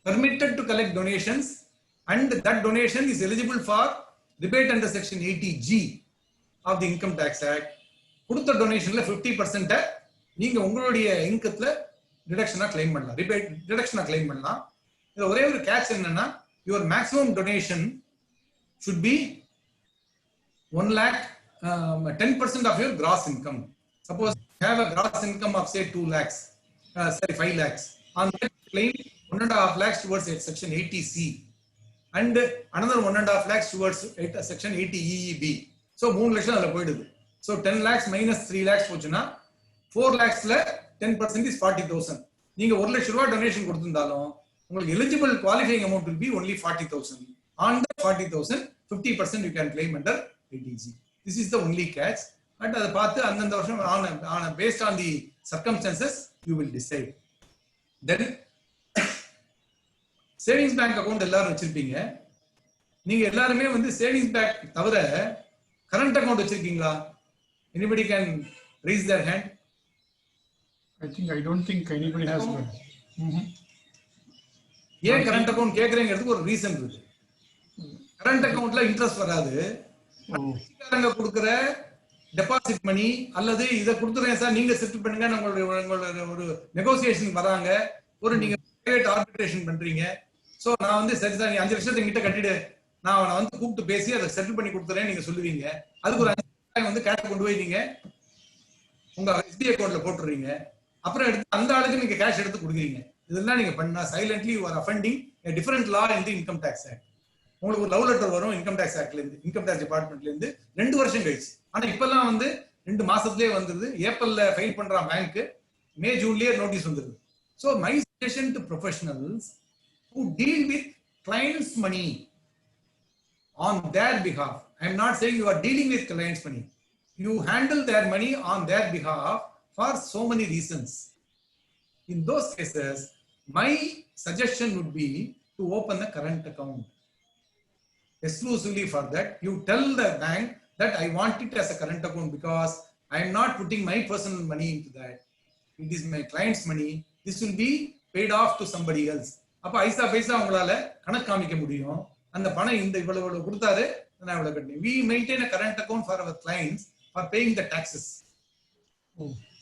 permitted to collect donations and that donation is eligible for rebate under section 80G of the Income Tax Act. கொடுத்த டொனேஷன்ல 50% நீங்க உங்களுடைய இன்கத்துல டிடக்ஷனா claim பண்ணலாம், rebate டிடக்ஷனா claim பண்ணலாம். இதுல ஒரே ஒரு catch என்னன்னா, your maximum donation should be 1 lakh, 10% of your gross income. Suppose you have a gross income of say 2 lakhs, 5 lakhs. On that claim 1.5 lakhs towards section 80C and another 1.5 lakhs towards section 80EEB. So 3 லட்சம் அதுல போயிடுது. So 10 lakhs minus 3 lakhs போச்சுன்னா 4 lakhsல 10% is 40,000. நீங்க 1 லட்சம் ரூபாய் donation கொடுத்திருந்தாலும் உங்களுக்கு eligible qualifying amount will be only 40,000. On the 40,000, 50% you can claim under ATG. This is the only catch. But அதை பார்த்து அந்தந்த வருஷம் based on the circumstances you will decide. Then savings bank account எல்லாரும் வச்சிருப்பீங்க. நீங்க எல்லாருமே வந்து சேவிங்ஸ் பேங்க் தவிர கரண்ட் அக்கௌண்ட் வச்சிருக்கீங்களா? Anybody can raise their hand. I don't think anybody has one. ஏன் கரண்ட் அக்கௌண்ட் கேக்குறேங்கிறதுக்கு ஒரு ரீசன் இருக்கு. கரண்ட் அக்கௌண்ட்ல இன்ட்ரெஸ்ட் வராது. அரங்க கொடுக்கிற டெபாசிட் மணி அல்லது இத கொடுத்துறேன் சார் நீங்க செட்டில் பண்ணுங்க, உங்களுடைய ஒரு நெகோசியேஷன் வராங்க, ஒரு நீங்க பிரைவேட் ஆர்பிட்ரேஷன் பண்றீங்க. சோ நான் வந்து சரி சார் நீ 5 லட்சத்தை கிட்ட கட்டிடு, நான் அவனை வந்து கூப்பிட்டு பேசி அதை செட்டில் பண்ணி கொடுத்துறேன் நீங்க சொல்லுவீங்க. அதுக்கு ஒரு வந்து கேஷ் கொண்டு போய் நீங்க உங்க SBI அக்கௌண்ட்ல போட்டுறீங்க. அப்புறம் எடுத்து அந்த ஆளுக்கு நீங்க கேஷ் எடுத்து கொடுக்குறீங்க. இதெல்லாம் நீங்க பண்ணா silently you are offending a different law in the income tax act. உங்களுக்கு ஒரு லவ் லெட்டர் வரும் இன்கம் டாக்ஸ் ஆக்ட்ல இருந்து, இன்கம் டாக்ஸ் டிபார்ட்மெண்ட்ல இருந்து 2 வருஷம் கழிச்சு. ஆனா இப்பெல்லாம் வந்து 2 மாசத்துலயே வந்துருது. ஏப்ரல்ல ஃபைல் பண்ற பேங்க் மே ஜூன்லயே நோட்டீஸ் வந்துருது. So my suggestion to professionals who deal with clients' money on their behalf, I am not saying you are dealing with clients' money. You handle their money on their behalf for so many reasons. In those cases, my suggestion would be to open a current account. Exclusively for that, you tell the bank that I want it as a current account because I am not putting my personal money into that. It is my client's money. This will be paid off to somebody else. அப்ப ஐசா பைசா உங்களால கணக்கு காமிக்க முடியும். அந்த பணம் இந்த இவ்வளவு கொடுத்தாரு, நான் இவ்வளவு கட்டணும். We maintain a current account for our clients for paying the taxes.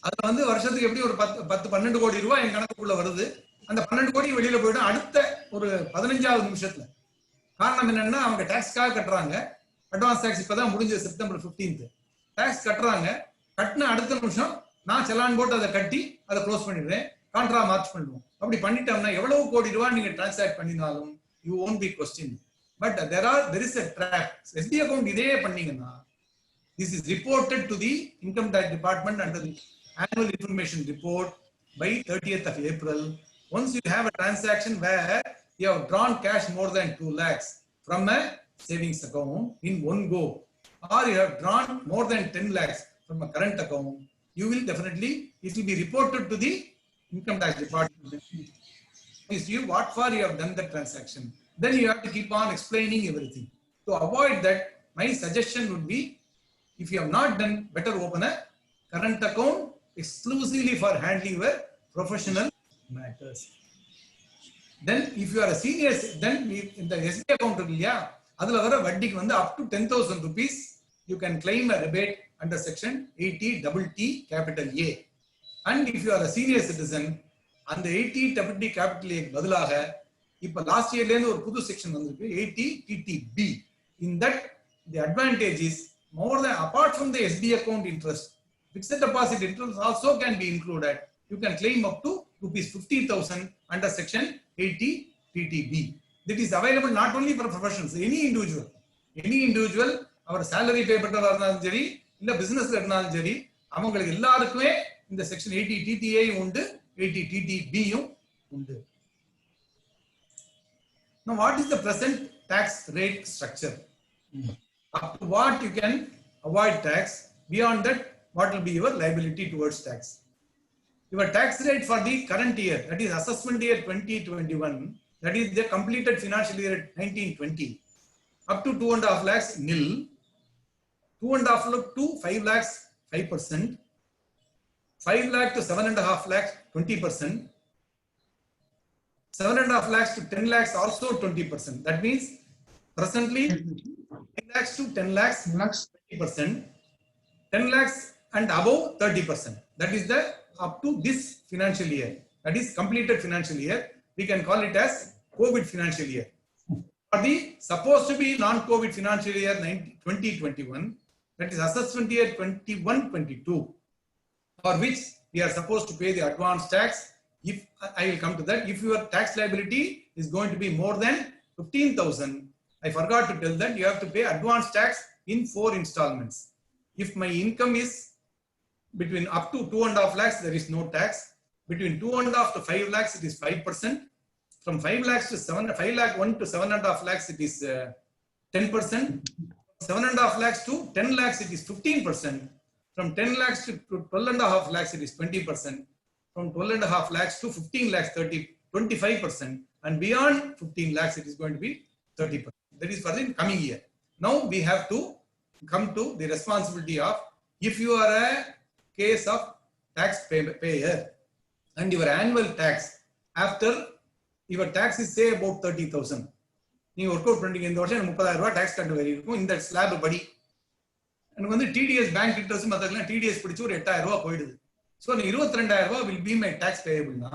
அது வந்து வருஷத்துக்கு எப்படி ஒரு 10-12 கோடி ரூபாய் என் கணக்குக்குள்ள வருது. அந்த 12 கோடி வெளியில போயிடும் அடுத்த ஒரு 15வது நிமிஷத்துல. காரணம் என்னன்னா அவங்க டாக்ஸ்க்காக கட்டுறாங்க. அட்வான்ஸ் டாக்ஸ் இப்பதான் முடிஞ்சது செப்டம்பர் 15th. டாக்ஸ் கட்டுறாங்க. கட்டின அடுத்த நிமிஷம் நான் செலான் போட்டு அதை கட்டி அதை க்ளோஸ் பண்ணிடுறேன். கான்ட்ரா மார்ச் பண்ணுவோம். அப்படி பண்ணிட்டோம்னா எவ்வளவு கோடி ரூபாய் நீங்க டிரான்சாக்ட் பண்ணினாலும் you won't be questioned. But there is a trap. SBI account இதே பண்ணீங்கன்னா this is reported to the income tax department under the annual information report by 30th of April. Once you have a transaction where you have drawn cash more than 2 lakhs from a savings account in one go, or you have drawn more than 10 lakhs from a current account, you will definitely, it will be reported to the income tax department. Is you what for you have done the transaction. Then you have to keep on explaining everything. To avoid that, my suggestion would be, if you have not done, better open a current account exclusively for handling your professional matters. Then if you are a senior, then in the SBI account இல்லையா அதுல வர வட்டிக்கு வந்து up to 10,000 rupees you can claim a rebate under section 80TT capital A. And if you are a senior citizen, அந்த 80TT capital A பதிலாக இப்ப last இயர்ல இருந்து ஒரு புது செக்ஷன் வந்திருக்கு 80TTB. In that the advantage is more than apart from the SBI account interest, fixed deposit interest also can be included. You can claim up to rupees 50,000 under section 80TTB. That is available not only for professionals, any individual our salary pay பண்றதா இருந்தாலும் சரி இல்ல பிசினஸ்ல இருந்தாலும் சரி அவங்களுக்கு எல்லாருக்குமே இந்த செக்ஷன் 80TTA உண்டு, 80TTB உண்டு. Now what is the present tax rate structure? Up to what you can avoid tax, beyond that what will be your liability towards tax. Your tax rate for the current year, that is assessment year 2021, that is the completed financial year 1920, up to 2.5 lakhs nil, 2.5 lakh to 5 lakhs 5%, 5 lakh to 7.5 lakhs 20%, 7.5 lakhs to 10 lakhs also 20%. That means presently 10 lakhs to 10 lakhs 20%, 10 lakhs and above 30%. That is the up to this financial year. That is completed financial year. We can call it as COVID financial year. For the supposed to be non-COVID financial year 2021, that is assessment year 21-22, for which we are supposed to pay the advance tax. If I will come to that, if your tax liability is going to be more than 15,000, I forgot to tell that you have to pay advance tax in 4 installments. If my income is between up to 2.5 lakhs, there is no tax. Between 2.5 to 5 lakhs, it is 5%. From 5 lakhs to 5 lakh 1 to 7.5 lakhs, it is 10%. 7.5 lakhs to 10 lakhs, it is 15%. From 10 lakhs to 12.5 lakhs, it is 20%. From 12.5 lakhs to 15 lakhs, 25%. And beyond 15 lakhs, it is going to be 30%. That is for the coming year. Now we have to come to the responsibility of, if you are a case of taxpayer and your annual tax, after your tax is say about 30,000, நீங்க work out பண்றீங்க இந்த வருஷம் 30,000 ரூபாய் tax கட்ட வேண்டி இருக்கும் இந்த slab படி. எனக்கு வந்து டிடிஎஸ் பேங்க் இன்ட்ரெஸ்ட் மத்ததெல்லாம் டிடிஎஸ் பிடிச்சு ஒரு 8,000 ரூபாய் போயிடுது. சோ 22,000 ரூபாய் will be my tax payable-னா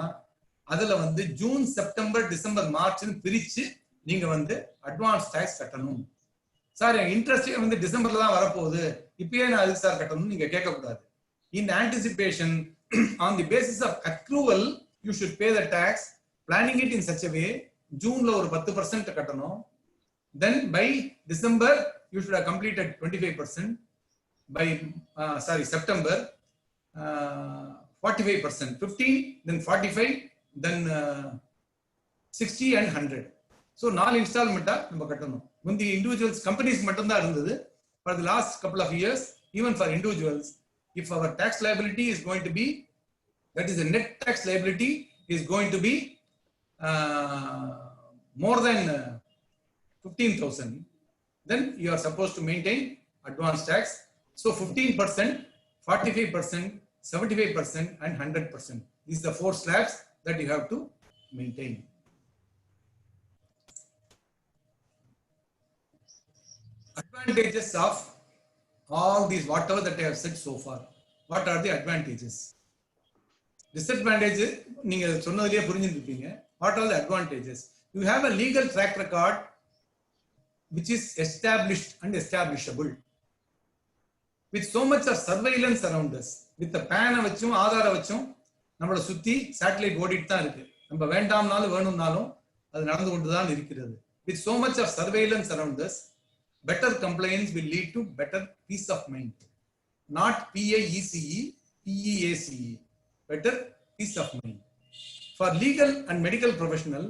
அதுல வந்து ஜூன் செப்டம்பர் டிசம்பர் மார்ச்னு பிரிச்சு நீங்க வந்து அட்வான்ஸ் டாக்ஸ் கட்டணும். சார் என் இன்ட்ரெஸ்டே வந்து டிசம்பர்ல தான் வரப்போகுது, இப்பயே நான் அதுக்கு சார் கட்டணும்னு நீங்க கேட்கக்கூடாது. In anticipation on the basis of accrual you should pay the tax, planning it in such a way. ஜூன்ல ஒரு 10% கட்டணும். Then by December you should have completed 25%. By September 45%, 15, then 45, then 60 and 100. So 4 installment நம்ம கட்டணும். முந்தி individuals companies மட்டும் தான் இருந்தது. For the last couple of years, even for individuals, if our tax liability is going to be, that is the net tax liability is going to be more than 15,000, then you are supposed to maintain advance tax. So 15%, 45%, 75% and 100%. These are the 4 slabs that you have to maintain. Advantages of all these, whatever that I have said so far. What are the advantages? Disadvantage, நீங்க சொன்னதுலயே புரிஞ்சிருப்பீங்க. What are the advantages? You have a legal track record which is established and establishable. With so much of surveillance around us, with the pan வச்சும் ஆதார வச்சும் நம்மள சுத்தி satellite ஓடிட்டு தான் இருக்கு. நம்ம வேண்டாம்னாலும் வேணும்னாலும் அது நடந்து கொண்டு தான் இருக்கிறது. With so much of surveillance around us, better compliance will lead to better peace of mind. Not PAECE, PEACE. Better peace of mind. For legal and medical professional,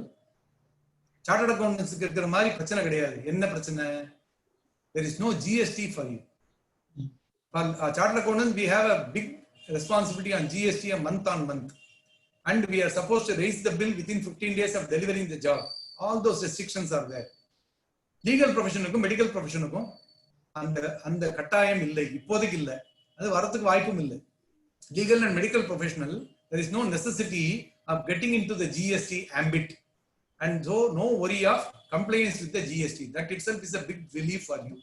chartered accountants இருக்கிற மாதிரி பிரச்சனை கிடையாது. என்ன பிரச்சனை? There is no GST for you. For chartered accountants, we have a big responsibility on GST a month on month, and we are supposed to raise the bill within 15 days of delivering the job. All those restrictions are there. Legal professionuக்கும் medical professionuக்கும் அந்த கட்டாயம் இல்லை, இப்போதைக்கு இல்லை, அது வரதுக்கு வாய்ப்பும் இல்லை. Legal and medical professional, there is no necessity of getting into the GST ambit. And so no worry of compliance with the GST. That itself is a big relief for you.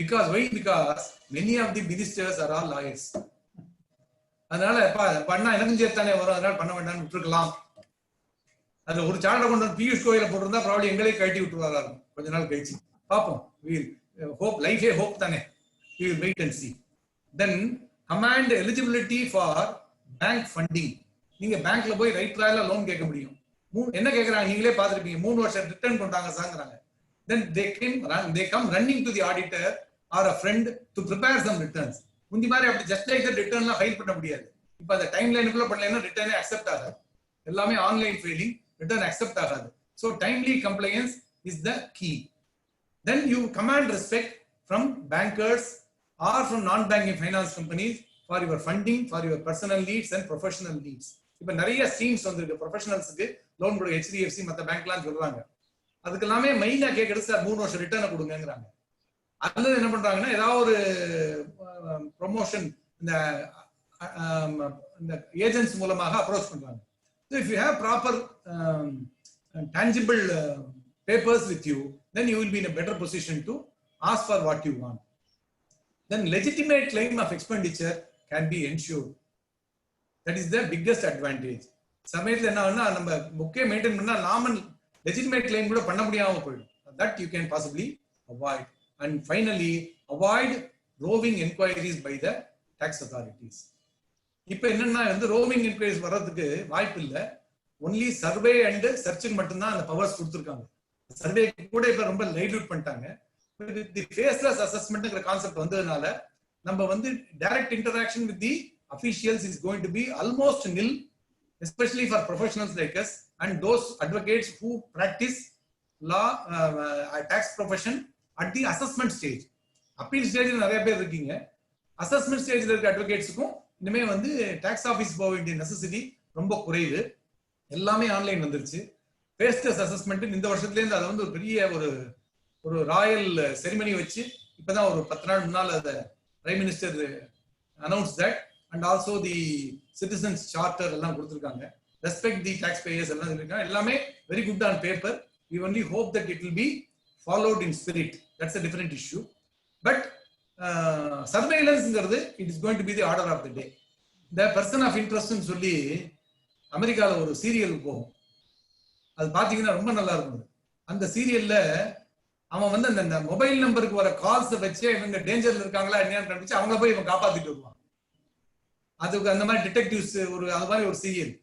Because why? Because many of the ministers are all lawyers. அதனால பண்ணா எனக்கும் சேர்த்தானே வரும், அதனால பண்ண வேண்டாம்னு விட்டுருக்கலாம். அது ஒரு chart account Piyush கோயில போட்டிருந்தா ப்ராப்ளம் எங்களே கட்டி விட்டுருவாரா இருக்கும் கொஞ்ச நாள் கழிச்சு. பார்ப்போம். ஹோப், லைஃபே ஹோப் தானே. We will wait and see. Then command eligibility for bank funding. நீங்க பேங்க்ல போய் ரைட் ராயலா லோன் கேட்க முடியும். என்ன கேக்குறாங்க நீங்களே பாத்துருப்பீங்க, 3 வருஷம் ரிட்டர்ன் பண்றாங்க சாங்கறாங்க. Then they come running to the auditor or a friend to prepare some returns. முந்தி மாதிரி அப்படி ஜஸ்ட் லைக் தட் ரிட்டர்ன்லாம் ஃபைல் பண்ண முடியாது. இப்போ அந்த டைம் லைனுக்குள்ள பண்ணலைன்னா ரிட்டர்னே அக்செப்ட் ஆகாது. எல்லாமே ஆன்லைன் ஃபைலிங், ரிட்டர்ன் அக்செப்ட் ஆகாது. So timely compliance is the key. Then you command respect from bankers or from non-banking finance companies for your funding, for your personal needs and professional needs. இப்ப நிறைய schemes வந்திருக்கு ப்ரொஃபஷனல்ஸ்க்கு loan கொடுக்க. HDFC மற்ற பேங்க்லாம் சொல்றாங்க. அதுக்கு எல்லாமே மெயினா கேட்கறது சார் 3 வருஷம் ரிட்டர்னை கொடுங்கிறாங்க. அல்லது என்ன பண்றாங்கன்னா ஏதாவது ஒரு ப்ரொமோஷன் இந்த ஏஜென்ட்ஸ் மூலமாக அப்ரோச் பண்றாங்க. So if you have proper tangible papers with you, then you will be in a better position to ask for what you want. Then legitimate claim of expenditure can be ensured. That is the biggest advantage. சமயத்துல என்ன ஆகும்னா நம்ம புக்கே maintain பண்ணா நாம legitimate claim கூட பண்ண முடியாம போயிடும். That you can possibly avoid. And finally, avoid roving inquiries by the tax authorities. இப்ப என்னன்னா roving inquiries வர்றதுக்கு வாய்ப்பு இல்லை. ஒன்லி சர்வே அண்ட் சர்ச்சுக்கு மட்டும்தான் அந்த பவர்ஸ் கொடுத்துருக்காங்க. சர்வே கூட இப்ப ரொம்ப லைட்யூட் பண்ணிட்டாங்க. தி ஃபேஸ்லெஸ் அசஸ்மெண்ட்ங்கிற கான்செப்ட் வந்ததுனால நம்ம direct interaction with the officials is going to be almost nil, especially for professionals like us and those advocates who practice law, tax profession at the assessment stage. Appeal stage நிறைய பேர் இருக்கீங்க. Assessment ஸ்டேஜ்ல இருக்க அட்வொகேட்ஸுக்கும் இனிமே tax office போக வேண்டிய necessity ரொம்ப குறைவு. எல்லாமே ஆன்லைன் வந்துருச்சு. ஃபேஸ்லெஸ் அசஸ்மெண்ட் இந்த வருஷத்துல இருந்து அதை ஒரு பெரிய ஒரு ராயல் செரிமனி வச்சு இப்பதான் ஒரு 10 நாள் முன்னால் அதை prime minister announce that. And also the citizens charter எல்லாம் கொடுத்திருக்காங்க. Respect the taxpayers எல்லாம் சொல்லிருக்காங்க. எல்லாமே very good on paper. We only hope that it will be followed in spirit. That's a different issue. But surveillanceங்கிறது it is going to be the order of the day. The person of interest ன்னு சொல்லி அமெரிக்கால ஒரு serial போகும். அது பாத்தீங்கன்னா ரொம்ப நல்லா இருக்கும். அந்த சீரியல்ல அவன் வந்து அந்த மொபைல் நம்பருக்கு வர கால்ஸ் வச்சு இவங்க டேஞ்சர்ல இருக்காங்களா என்னன்னு கண்டுபிடிச்சு அவங்கள போய் இவன் காப்பாத்திட்டு வருவான். அதுக்கு அந்த மாதிரி டிடெக்டிவ்ஸ் ஒரு அது மாதிரி ஒரு சீரியல்.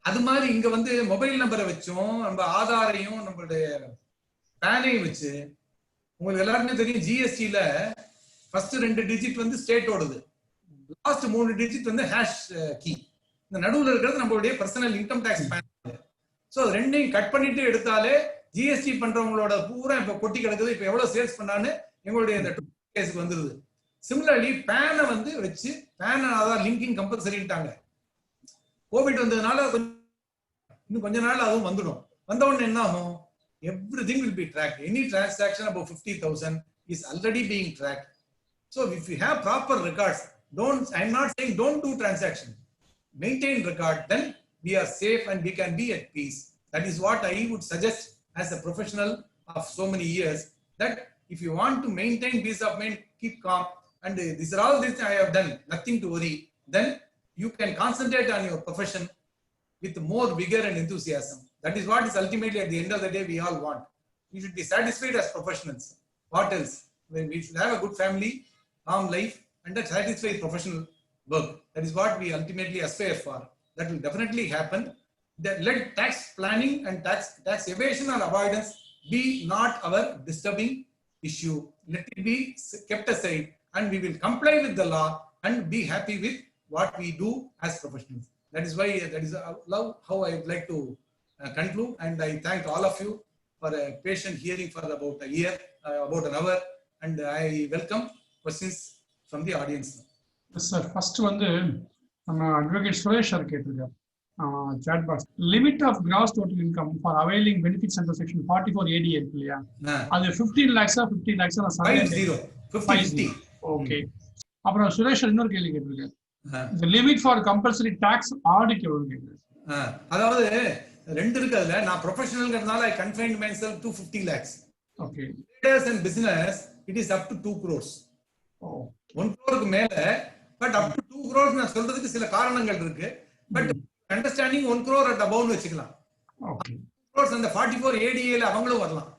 அது மாதிரி இங்க வந்து மொபைல் நம்பரை வச்சும் நம்ம ஆதாரையும் நம்மளுடைய பேனையும் வச்சு, உங்களுக்கு எல்லாருமே தெரியும் ஜிஎஸ்டில ஃபர்ஸ்ட் 2 டிஜிட் வந்து ஸ்டேட்டோடது, லாஸ்ட் 3 டிஜிட் வந்து ஹேஷ் கீ. இந்த நடுவுல இருக்கிறது நம்மளுடைய personal income tax PAN. So ரெண்டையும் கட் பண்ணிட்டு எடுத்தாலே ஜிஎஸ்டி பண்றவங்களோட பூரா இப்ப கொட்டி கிடக்குது. இப்ப எவ்வளவு சேல்ஸ் பண்ணான்னு எங்களுடைய இந்த கேஸுக்கு வந்துருது. சிமிலர்லி பேனை வந்து வச்சு பேன் அதான் லிங்கிங் கம்பல்சரிட்டாங்க. கோவிட் வந்ததுனால இன்னும் கொஞ்ச நாள் அதுவும் வந்துடும். வந்த உடனே என்ன ஆகும்? everything will be tracked. Any transaction above 50,000 is already being tracked. So if you have proper records, I'm not saying don't do transaction, maintain record, then we are safe and we can be at peace. That is what I would suggest as a professional of so many years, that if you want to maintain peace of mind, keep calm, and these are all this I have done, nothing to worry, then you can concentrate on your profession with more vigor and enthusiasm. That is what is ultimately at the end of the day we all want. We should be satisfied as professionals. What else? We should have a good family, calm life, and a satisfied professional work. That is what we ultimately aspire for. That will definitely happen. Let tax planning and tax evasion or avoidance be not our disturbing issue. Let it be kept aside, and we will comply with the law and be happy with what we do as professionals. That is why that is how I would like to conclude, and I thank all of you for a patient hearing for about a year, about an hour, and I welcome questions from the audience. Yes, sir. First வந்து நம்ம advocate Suresh sir கேட்டிருக்காரு chat box. Limit of gross total income for availing benefits under section 44 ADA இருக்கு இல்லையா, அது 15 lakhs 50 lakhs 50. Okay. அப்புறம் சுரேஷ் இன்னொரு கேள்வி கேட்டிருக்காரு, the limit for compulsory tax audit எவ்வளவு கேட்டிருக்காரு. அதாவது ரெண்டு இருக்கு அதுல. நான் ப்ரொஃபஷனல்ங்கிறதுனால I confined myself to 50 lakhs. Okay. Traders and business it is up to 2 crores. 1 crore மேல, பட் up to 2 crores நான் சொல்றதுக்கு சில காரணங்கள் இருக்கு. But understanding 1 crore at above னு வெச்சுக்கலாம். Okay. crores அந்த 44 ADA ல அவங்களும் வரலாம்.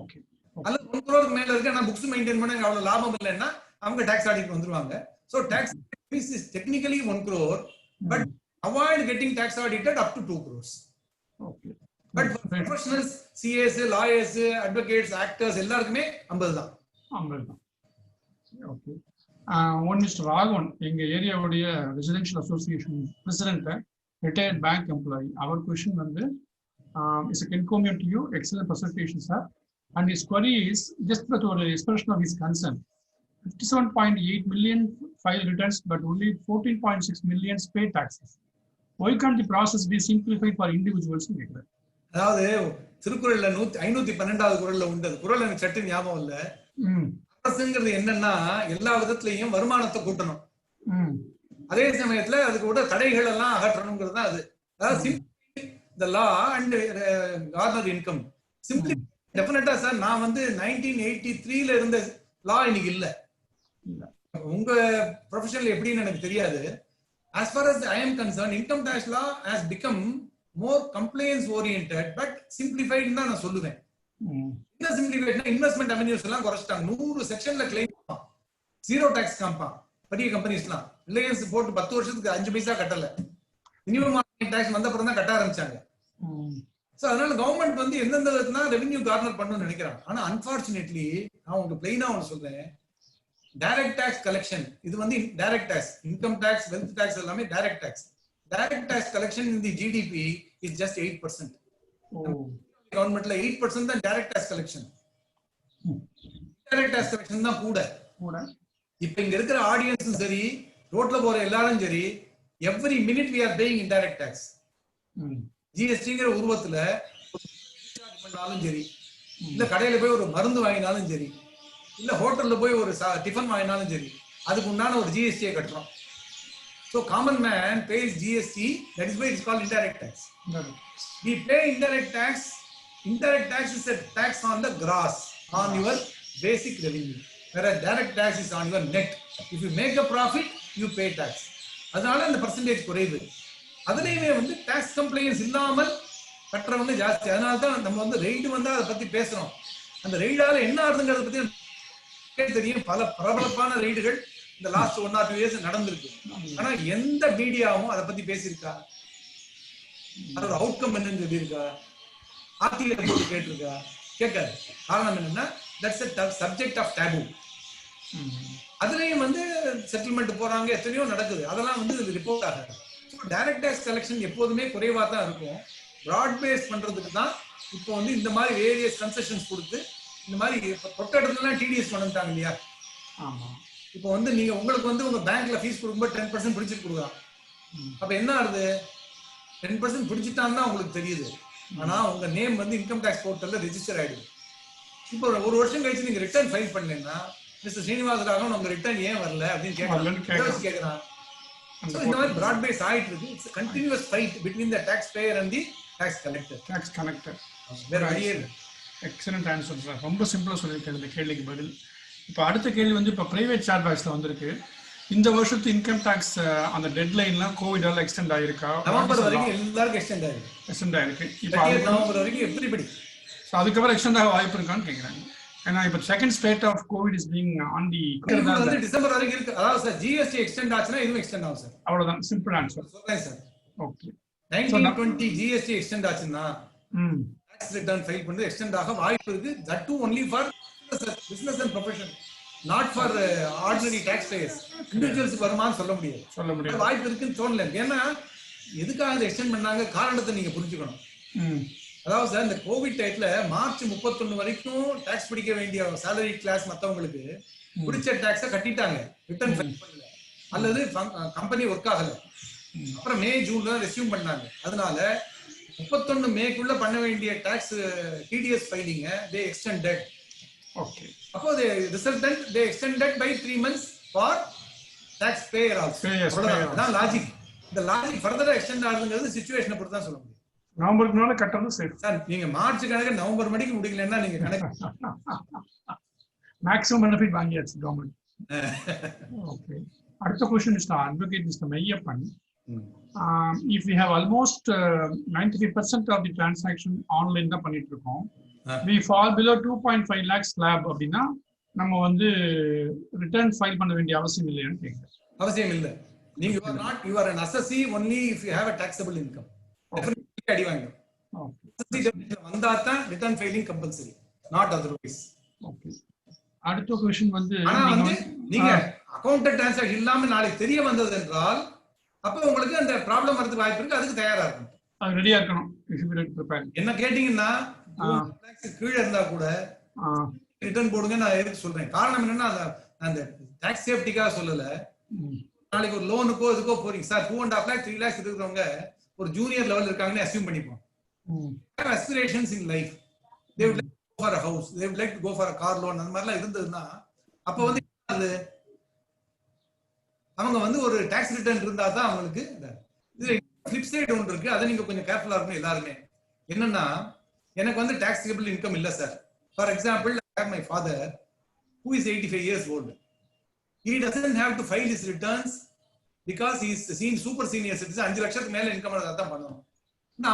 Okay. அல்ல 1 crore மேல இருக்கு, நான் புக்ஸ் மெயின்டெய்ன் பண்ண அவ்வளவு லாபம் இல்லைன்னா அவங்க டாக்ஸ் ஆடிட் வந்துருவாங்க. So tax fees is technically 1 crore, but avoid getting tax audited up to 2 crores. Okay. But for professionals, CAs, lawyers, advocates, actors எல்லாருக்குமே 50 தான். 50 தான். ஓகே. ஒன் மிஸ்டர் ராகவன், எங்க ஏரியாவுடைய residential association president, retired bank employee. அவர் question வந்து is a encomium to you, excellent presentation sir, and his query is just for the expression of his concern. 57.8 million file returns but only 14.6 million pay taxes. Why can't the process be simplified for individuals? அதாவது திருக்குறள்ல 512வது குறள்ல உண்டு. அந்த குறள் எனக்கு சட்டு ஞாபகம் இல்ல. அரசுங்கிறது என்னன்னா எல்லா விதத்திலையும் வருமானத்தை கூட்டணும், அதே சமயத்துல அதுக்கு கூட தடைகள் எல்லாம் அகற்றணுங்கிறது தான் அது. அதாவது the law and garner income simply definitely sir. நான் வந்து 1983ல இருந்த லா இன்னைக்கு இல்ல. உங்க ப்ரொஃபஷனல் எப்படின்னு எனக்கு தெரியாது. As far as I am concerned, income tax law has become more compliance oriented but simplified தான் நான் சொல்லுவேன். என்ன சிம்பிளிஃபைட்னா, இன்வெஸ்ட்மெண்ட் அவென்யூஸ் எல்லாம் குறைச்சிட்டாங்க. 100 செக்ஷன்ல கிளைம் பண்ணலாம், ஜீரோ டாக்ஸ் காம்பா. பெரிய கம்பெனிஸ்லாம் ரிலையன்ஸ் போட்டு 10 வருஷத்துக்கு 5 பைசா கட்டல. மினிமம் டாக்ஸ் வந்த அப்புறம் தான் கட்ட ஆரம்பிச்சாங்க. சோ அதனால கவர்மெண்ட் வந்து எந்தெந்த விதத்துல ரெவென்யூ கார்னர் பண்ணணும்னு நினைக்கிறாங்க. ஆனா அன்பார்ச்சுனேட்லி நான் உங்களுக்கு பிளைனா ஒன்று சொல்றேன், டைரக்ட் டாக்ஸ் கலெக்ஷன் இது வந்து direct tax, income tax, wealth tax எல்லாமே direct tax. Direct tax collection in the GDP is just 8%. கவர்மெண்ட்ல 8% தான் direct tax collection. Direct tax collection தான் கூட. இப்ப இங்க இருக்கிற ஆடியன்ஸும் சரி, ரோட்ல போற எல்லாரும் சரி, every minute we are paying indirect tax. ஜிஎஸ்டிங்கிற உருவத்துல பண்ணாலும் சரி, இல்ல கடையில போய் ஒரு மருந்து வாங்கினாலும் சரி, இல்ல ஹோட்டல்ல போய் ஒரு டிஃபன் வாங்கினாலும் சரி, அதுக்கு உண்டான ஒரு ஜிஎஸ்டியை கட்டுறோம். So common man pays GST, that is why it is called indirect tax. We pay indirect tax. Indirect tax is a tax on the gross, on your basic revenue, whereas direct tax is on your net. If you make a profit, you pay tax. அதனால அந்த percentage குறைவு. அதுலயுமே வந்து tax compliance இல்லாமல் கட்டுறவங்க ஜாஸ்தி. அதனால தான் நம்ம வந்து ரெய்டு வந்தா அதை பத்தி பேசுறோம். அந்த ரெய்டால என்ன ஆகுதுங்கிறத பத்தி தெரியும். பல பிரபலமான ரெய்டுகள் இந்த லாஸ்ட் 1 or 2 years நடந்திருக்கு. ஆனா எந்த மீடியாவும் அதை பத்தி பேசியிருக்கா? அதோட அவுட்கம் என்னன்னு சொல்லியிருக்கா? ஆர்டிஐ போட்டு கேட்டிருக்கா? கேட்காது. காரணம் என்னன்னா that's a subject of taboo. அதுலயும் வந்து செட்டில்மெண்ட் போறாங்க, எத்தனையோ நடக்குது. அதெல்லாம் வந்து ரிப்போர்ட் ஆகாது. டைரக்ட் டாக்ஸ் கலெக்ஷன் எப்போதுமே குறைவா தான் இருக்கும். பிராட் பேஸ் பண்றதுக்கு தான் இப்போ வந்து இந்த மாதிரி வேரியஸ் கன்செஷன்ஸ் கொடுத்து இந்த மாதிரி தொட்ட இடத்துல டிடிஎஸ் பண்ணிட்டாங்க இல்லையா? ஆமா. இப்போ வந்து நீங்க உங்களுக்கு வந்து உங்க பேங்க்ல ஃபீஸ் கொடுக்கும்போது 10% பிடிச்சிட்டு கொடுக்கலாம். அப்ப என்ன ஆகுது? 10% பிடிச்சிட்டான்னு தான் உங்களுக்கு தெரியுது. ஆனா உங்க நேம் வந்து இன்கம் டாக்ஸ் போர்ட்டல்ல ரெஜிஸ்டர் ஆயிடுது. இப்போ ஒரு வருஷம் கழிச்சு நீங்க ரிட்டர்ன் ஃபைல் பண்ணீங்கன்னா மிஸ்டர் ஸ்ரீனிவாசராகவன் உங்க ரிட்டர்ன் ஏன் வரல அப்படின்னு கேட்கறான். So இந்த மாதிரி broad base ஆயிட்டு இருக்கு. It's a continuous fight between the taxpayer and the tax collector. Tax collector. வேற வழியே இல்லை. Excellent answer sir. ரொம்ப சிம்பிளா சொல்லியிருக்கேன் இந்த கேள்விக்கு பதில். இப்போ அடுத்த கேள்வி வந்து இப்போ பிரைவேட் சார்ஜ் வந்திருக்கு. இந்த வருஷத்து இன்கம் டாக்ஸ் அந்த டெட்லைன்லாம் கோவிடால எக்ஸ்டெண்ட் ஆயிருக்கா? நவம்பர் வரைக்கும் எல்லாருக்கும் எக்ஸ்டெண்ட் ஆயிருக்கு. இப்போ நவம்பர் வரைக்கும் எவ்ரிபடி. ஸோ அதுக்கப்புறம் எக்ஸ்டெண்ட் ஆக வாய்ப்பு இருக்கான்னு கேட்குறாங்க. ஏன்னா இப்போ second state of COVID is being on the வந்து டிசம்பர் வரைக்கும் இருக்கு. அதாவது சார் ஜிஎஸ்டி எக்ஸ்டெண்ட் ஆச்சுன்னா இதுவும் எக்ஸ்டெண்ட் ஆகும் சார். அவ்வளவுதான், சிம்பிள் ஆன்சர் சொல்றேன் சார். ஓகே. 1920 ஜிஎஸ்டி எக்ஸ்டெண்ட் ஆச்சுன்னா டாக்ஸ் ரிட்டர்ன் ஃபைல் பண்ணி எக்ஸ்டெண்ட் ஆக வாய்ப்பு இருக்கு. That to only for business and profession, not for ordinary taxpayers. Individuals வருமானு சொல்ல முடியாது. வாய்ப்பு இருக்குன்னு தோணல. ஏன்னா எதுக்காக எக்ஸ்டெண்ட் பண்ணாங்க காரணத்தை நீங்க புரிஞ்சுக்கணும். அதாவது சார் இந்த கோவிட் டைத்துல மார்ச் 31 வரைக்கும் டாக்ஸ் பிடிக்க வேண்டிய சேலரி கிளாஸ் மத்தவங்களுக்கு பிடிச்ச டாக்ஸை கட்டிட்டாங்க, ரிட்டர்ன் ஃபைல் பண்ணல, அல்லது கம்பெனி ஒர்க் ஆகல. அப்புறம் மே ஜூன்ல ரெஸ்யூம் பண்ணாங்க. அதனால 31 மேக்குள்ள பண்ண வேண்டிய டாக்ஸ் டிடிஎஸ் ஃபைலிங்க தே எக்ஸ்டெண்டட். ஓகே. அப்போ they resultant they extended by 3 months for taxpayer also. அதான் லாஜிக். இந்த லாஜிக் ஃபர்தரா எக்ஸ்டெண்ட் ஆகுதுங்கிறது சிச்சுவேஷனை பொறுத்து தான் சொல்ல முடியும். நவம்பருக்கு மேல கட்டணும் சேஃப் சார். நீங்க மார்ச் கணக்கு நவம்பர் மணிக்கு முடிக்கலன்னா நீங்க கணக்கு மேக்ஸிமம் பெனிஃபிட் வாங்கியாச்சு கவர்மெண்ட். ஓகே. அடுத்த question is advocate Mister Meyyappan. If we have almost 93% of the transaction online தான் பண்ணிட்டு இருக்கோம், we fall below 2.5 lakh slab அப்படினா நம்ம வந்து ரிட்டர்ன் ஃபைல் பண்ண வேண்டிய அவசியம் இல்லையான்னு கேக்குறேன். அவசியம் இல்லை. நீங்க you are an assessee only if you have a taxable income. அடிவாங்க. வந்தா தான் return filing compulsory, not otherwise. Okay. அடுத்த क्वेश्चन வந்து நீங்க அக்கவுண்ட் டிரான்சாக்ஷன் இல்லாம நாளைக்கு தெரிய வந்தது என்றால் அப்ப உங்களுக்கு அந்த ப்ராப்ளம் வரதுக்கு வாய்ப்பு இருக்கு. அதுக்கு தயாரா இருக்கணும், அது ரெடியா இருக்கணும். என்ன கேட்டீங்கன்னா கீழே இருந்தா கூட ரிட்டர்ன் போடுங்க நான் எதுக்கு சொல்றேன். காரணம் என்னன்னா அந்த டாக்ஸ் சேஃப்டிக்காக சொல்லல. நாளைக்கு ஒரு லோனுக்கோ இதுக்கோ போறீங்க சார், 2.5 lakh 3 lakhs இருக்கிறவங்க ஒரு ஜூனியர் லெவல் இருக்காங்கன்னு அஸ்யூம் பண்ணிப்போம். aspirations in life, they would like to go for a house, they would like to go for a car loan, அந்த மாதிரிலாம் இருந்ததுன்னா அப்ப வந்து அவங்க வந்து ஒரு டாக்ஸ் ரிட்டர்ன் இருந்தா தான் அவங்களுக்கு. இதுல ஃபிளிப் சைடு ஒன்று இருக்கு, அதை நீங்க கொஞ்சம் கேர்ஃபுல்லா இருக்கணும் எல்லாருமே. என்னன்னா எனக்கு வந்து டாக்ஸபிள் இன்கம் இல்ல sir. For example, I have my father who is 85 years old. He doesn't have to file his returns because he is seen super senior citizen. 5 லட்சத்துக்கு மேல இன்கம் தான் பண்ணணும்.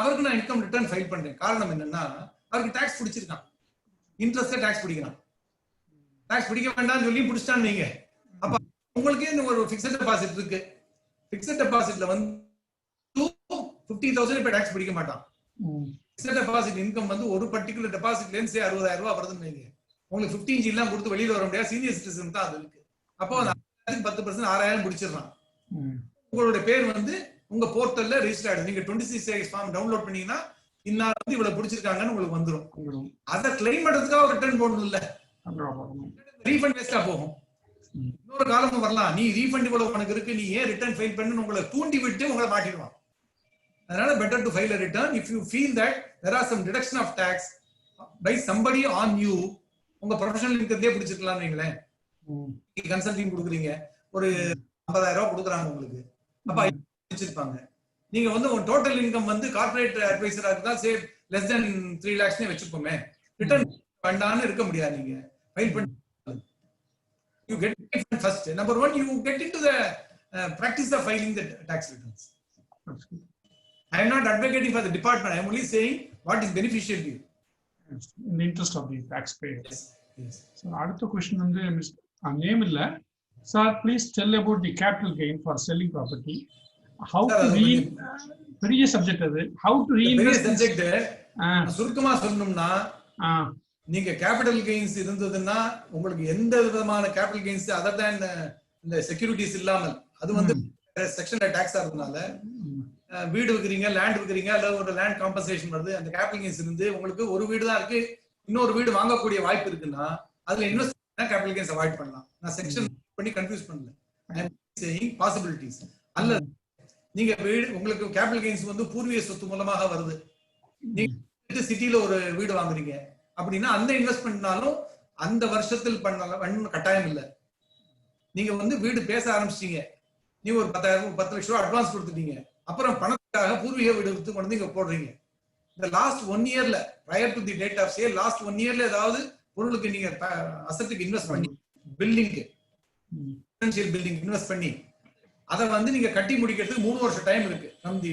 அவருக்கு நான் இன்கம் ரிட்டர்ன் ஃபைல் பண்றேன். காரணம் என்னன்னா அவருக்கு டாக்ஸ் பிடிச்சிருக்கான், இன்ட்ரெஸ்ட் டாக்ஸ் பிடிக்கிறான். டாக்ஸ் பிடிக்க வேண்டாம்னு சொல்லி பிடிச்சிட்டான்னு நீங்க, அப்ப உங்களுக்கு இந்த ஒரு பிக்ஸட் டெபாசிட் இருக்கு. பிக்ஸட் டெபாசிட்ல வந்து 50,000 இப்ப டாக்ஸ் பிடிக்க மாட்டான். பிக்ஸட் டெபாசிட் இன்கம் வந்து ஒரு பர்டிகுலர் டெபாசிட்ல இருந்து 60,000 ரூபாய் வருதுன்னு வைங்க. உங்களுக்கு 15G எல்லாம் கொடுத்து வெளியில வர முடியாது, சீனியர் சிட்டிசன் தான் அது இருக்கு. அப்போ 10% 6,000 பிடிச்சிடறான். உங்களுடைய பேர் வந்து உங்க போர்ட்டல்ல ரெஜிஸ்டர் ஆயிடும். நீங்க 26 ஃபார்ம் டவுன்லோட் பண்ணீங்கன்னா இன்னார் வந்து இவ்வளவு பிடிச்சிருக்காங்கன்னு உங்களுக்கு வந்துடும். அதை கிளைம் பண்றதுக்காக ரிட்டர்ன் போடணும் இல்ல, ரீஃபண்ட் வேஸ்டா போகும். இன்னொரு காலமும் வரலாம், நீ ரீஃபண்ட் இவ்வளவு உனக்கு இருக்கு, நீ ஏன் ரிட்டர்ன் ஃபைல் பண்ணு உங்களை தூண்டி விட்டு உங்களை மாட்டிடுவான். அதனால better to file a return if you feel that there are some deduction of tax by somebody on you. உங்க ப்ரொஃபஷனல் இன்கம்லயே பிடிச்சிருக்கலாம்னு வைங்களேன். நீங்க கன்சல்டிங் கொடுக்குறீங்க, ஒரு 50,000 ரூபாய் கொடுக்குறாங்க உங்களுக்கு, அப்ப பிடிச்சிருப்பாங்க. நீங்க வந்து உங்க டோட்டல் இன்கம் வந்து கார்ப்பரேட் அட்வைசரா இருந்தா சே less than 3 lakhs வச்சுக்கோமே, ரிட்டர்ன் வேண்டாம்னு இருக்க முடியாது. நீங்க ஃபைல் பண்ணி you get it first. Number one, you get into the practice of filing the tax returns. I am not advocating for the department. I am only saying what is beneficial to you. in the interest of the taxpayer. Yes. Yes. So அடுத்த question வந்து name இல்ல. Sir, please tell about the capital gain for selling property. How Sir, to அது பெரிய subject அது. How to பெரிய reinvest subject. சுருக்கமா சொல்லணும்னா நீங்க கேபிட்டல் கெயின்ஸ் இருந்ததுன்னா உங்களுக்கு எந்த விதமான கேபிட்டல் கெயின்ஸ் அதர் தேன் இந்த செக்யூரிட்டிஸ் இல்லாமல் அது வந்து செக்ஷன்ல டாக்ஸ் ஆகிறதுனால வீடு விற்கிறீங்க, லேண்ட் விற்கிறீங்க, அல்ல ஒரு லேண்ட் காம்பன்சேஷன் வருது, அந்த கேபிட்டல் கெயின்ஸ் இருந்து உங்களுக்கு ஒரு வீடு தான் இருக்கு, இன்னொரு வீடு வாங்கக்கூடிய வாய்ப்பு இருக்குன்னா அதுல இன்வெஸ்ட் பண்ணா கேபிட்டல் கெயின்ஸ் அவாய்ட் பண்ணலாம். நான் செக்ஷன் பண்ணி கன்ஃபியூஸ் பண்ணல. ஐ அம் சேயிங் பாசிபிலிட்டிஸ். அல்ல நீங்க வீடு உங்களுக்கு கேபிட்டல் கெயின்ஸ் வந்து பூர்வீக சொத்து மூலமாக வருது, நீங்க சிட்டில ஒரு வீடு வாங்குறீங்க அப்படின்னா அந்த இன்வெஸ்ட்மெண்ட்னாலும் அந்த வருஷத்தில் பண்ணலாம் கட்டாயம் இல்லை. நீங்க வந்து வீடு பேச ஆரம்பிச்சிட்டீங்க, நீங்க ஒரு 10 லட்சம் ரூபாய் அட்வான்ஸ் கொடுத்துட்டீங்க, அப்புறம் பணத்துக்காக பூர்வீக வீடு எடுத்து கொண்டு இங்க போடுறீங்க. இந்த லாஸ்ட் 1 இயர்ல prior to the date of sale last 1 இயர்ல ஏதாவது பொருளுக்கு நீங்க அசெட்டுக்கு இன்வெஸ்ட் பண்ணி பில்டிங்க்கு ரெசிடென்ஷியல் பில்டிங் இன்வெஸ்ட் பண்ணி அதை வந்து நீங்க கட்டி முடிக்கிறதுக்கு 3 வருஷம் டைம் இருக்கு. from the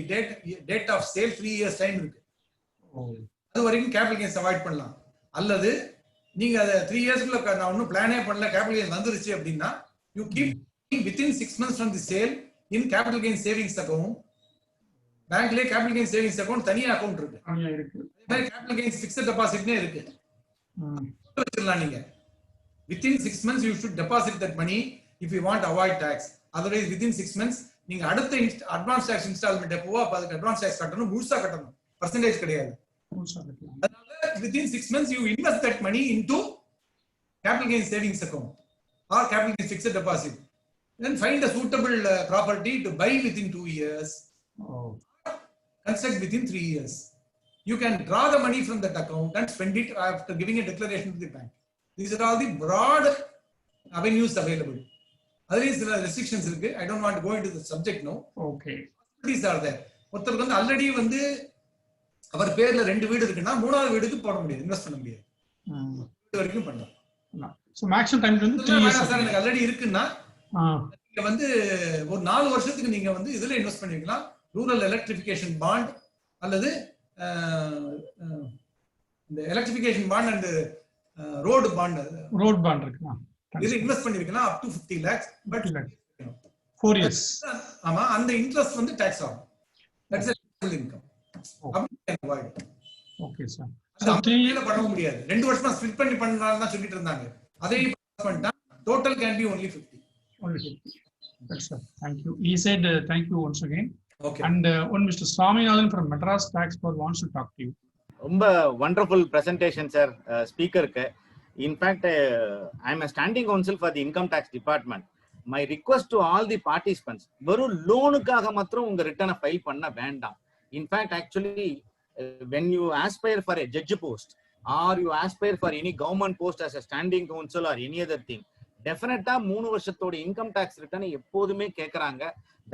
date of sale 3 years time இருக்கு. அது வரைக்கும் கேபிட்டல் கெயின்ஸ் அவாய்ட் பண்ணலாம். அல்லது நீங்க அதை 3 இயர்ஸ்க்குள்ள நான் ஒன்னும் பிளானே பண்ணல, கேபிட்டல் கெயின்ஸ் வந்துருச்சு அப்படின்னா you keep within 6 months from the sale in capital gain savings account. பேங்க்லயே கேபிட்டல் கெயின் சேவிங்ஸ் அக்கவுண்ட் தனியா அக்கவுண்ட் இருக்கு. அதே மாதிரி கேபிட்டல் கெயின்ஸ் ஃபிக்ஸட் டெபாசிட்னே இருக்கு. வச்சிரலாம் நீங்க. within 6 months you should deposit that money if you want to avoid tax. otherwise within 6 months நீங்க அடுத்த advance tax instalment எப்போ அதுக்கு அட்வான்ஸ் டாக்ஸ் கட்டணும், முழுசா கட்டணும், பர்சன்டேஜ் கிடையாது. அதனால within 6 months you invest that money into capital gain savings account or capital gain fixed deposit. Then find a suitable property to buy within 2 years. Construct within 3 years. You can draw the money from that account and spend it after giving a declaration to the bank. These are all the broad avenues available. There is restrictions irukku. I don't want to go into the subject now. Okay. These are there. ஒருத்தருக்கு வந்து already வந்து அவர் பேர்ல 2 வீடு இருக்குன்னா 3வது வீடுக்கு போட முடியாது, இன்வெஸ்ட் பண்ண முடியாது. இது வரைக்கும் பண்ணலாம். சோ மேக்ஸிமம் டைம் வந்து 3 இயர்ஸ். சார் எனக்கு ஆல்ரெடி இருக்குன்னா நீங்க வந்து ஒரு 4 வருஷத்துக்கு நீங்க வந்து இதுல இன்வெஸ்ட் பண்ணிக்கலாம். ரூரல் எலக்ட்ரிஃபிகேஷன் பாண்ட் அல்லது இந்த electrification bond and road bond இருக்குனா இது இன்வெஸ்ட் பண்ணிருக்கலாம் up to 50 lakhs but 4 years. ஆமா, அந்த இன்ட்ரஸ்ட் வந்து டாக்ஸ் ஆகும். That's a income. Okay sir. அது 3 இயர்ல பண்ண முடியாது. 2 வருஷமா ஸ்ப்ளிட் பண்ணி பண்ணலாம்னு தான் சொல்லிட்டு இருந்தாங்க. அதே பண்ணிட்டா total can be only 50. Only 50. That's sir. Thank you. He said thank you once again. Okay. And one Mr. Swaminathan from Madras Tax Board wants to talk to you. ரொம்ப wonderful presentation sir, speaker ku. In fact, I am a standing counsel for the income tax department. My request to all the participants, veru loanukaga matram unga return file panna vendam. In fact, actually when you aspire for a judge post or you aspire for any government post as a standing counsel or any other thing, definitely 3 வருஷத்தோட income tax return எப்போதுமே கேக்குறாங்க.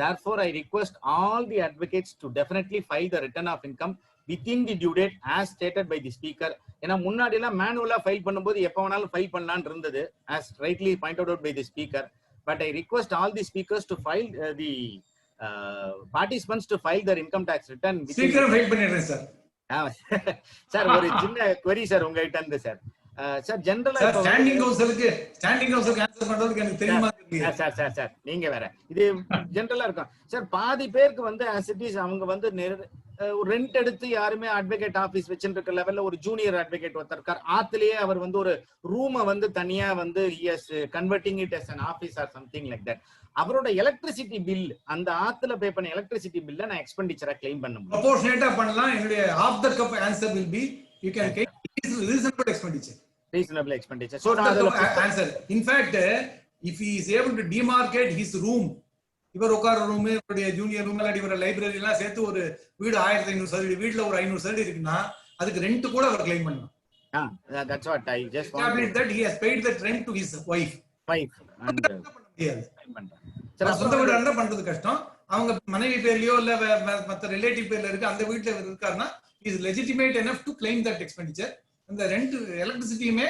Therefore, I request all the advocates to definitely file the return of income within the due date as stated by the speaker. ஏன்னா முன்னாடி எல்லாம் மேனுவலா file பண்ணும்போது எப்ப வேணாலும் file பண்ணலாம்னு இருந்தது, as rightly pointed out by the speaker. But I request all the speakers to file the participants to file their income tax return. சீக்கிரம் file பண்ணிடுறேன் சார். சார் ஒரு சின்ன query சார் உங்ககிட்ட இருந்து சார். சார் ஜெனரலா standing கவுன்சிலுக்கு answer பண்றதுக்கு எனக்கு தெரியுமா தெரியல சார் நீங்க வேற இது ஜெனரலா இருக்கும் சார். பாதி பேருக்கு வந்து as it is அவங்க வந்து ரெண்ட் எடுத்து யாருமே அட்வொகேட் ஆபீஸ் வச்சிருக்க லெவல்ல ஒரு ஜூனியர் அட்வொகேட் ஒருத்தர் இருக்கார். ஆத்துலயே அவர் வந்து ஒரு ரூமை வந்து தனியா வந்து converting it as an office or something like that. அவரோட எலக்ட்ரிசிட்டி பில் அந்த ஆத்துல பே பண்ண எலக்ட்ரிசிட்டி பில்ல நான் எக்ஸ்பெண்டிச்சரா கிளைம் பண்ண முடியும். ப்ரொபோர்ஷனேட்டா பண்ணலாம். என்னுடைய off the cuff answer will be you can take reasonable expenditure. So answer. In fact, if he is able to demarcate his room, இவர் உட்கார ரூம், இவருடைய ஜூனியர் ரூம் எல்லாம் இவர லைப்ரரி எல்லாம் சேர்த்து ஒரு வீடு 1500 சதுர வீட்ல ஒரு 500 சதுர இருக்குன்னா அதுக்கு ரெண்ட் கூட அவர் கிளைம் பண்ணலாம். That's what I just wanted that he has paid that rent to his wife and சொந்த வீடு இருந்தா பண்றது கஷ்டம். அவங்க மனைவி பேர்லயோ இல்ல மத்த ரிலேட்டிவ் பேர்ல இருக்கு அந்த வீட்ல இருக்காருன்னா he is legitimate enough to claim that expenditure. அந்த ரெண்ட் எலக்ட்ரிசிட்டியுமே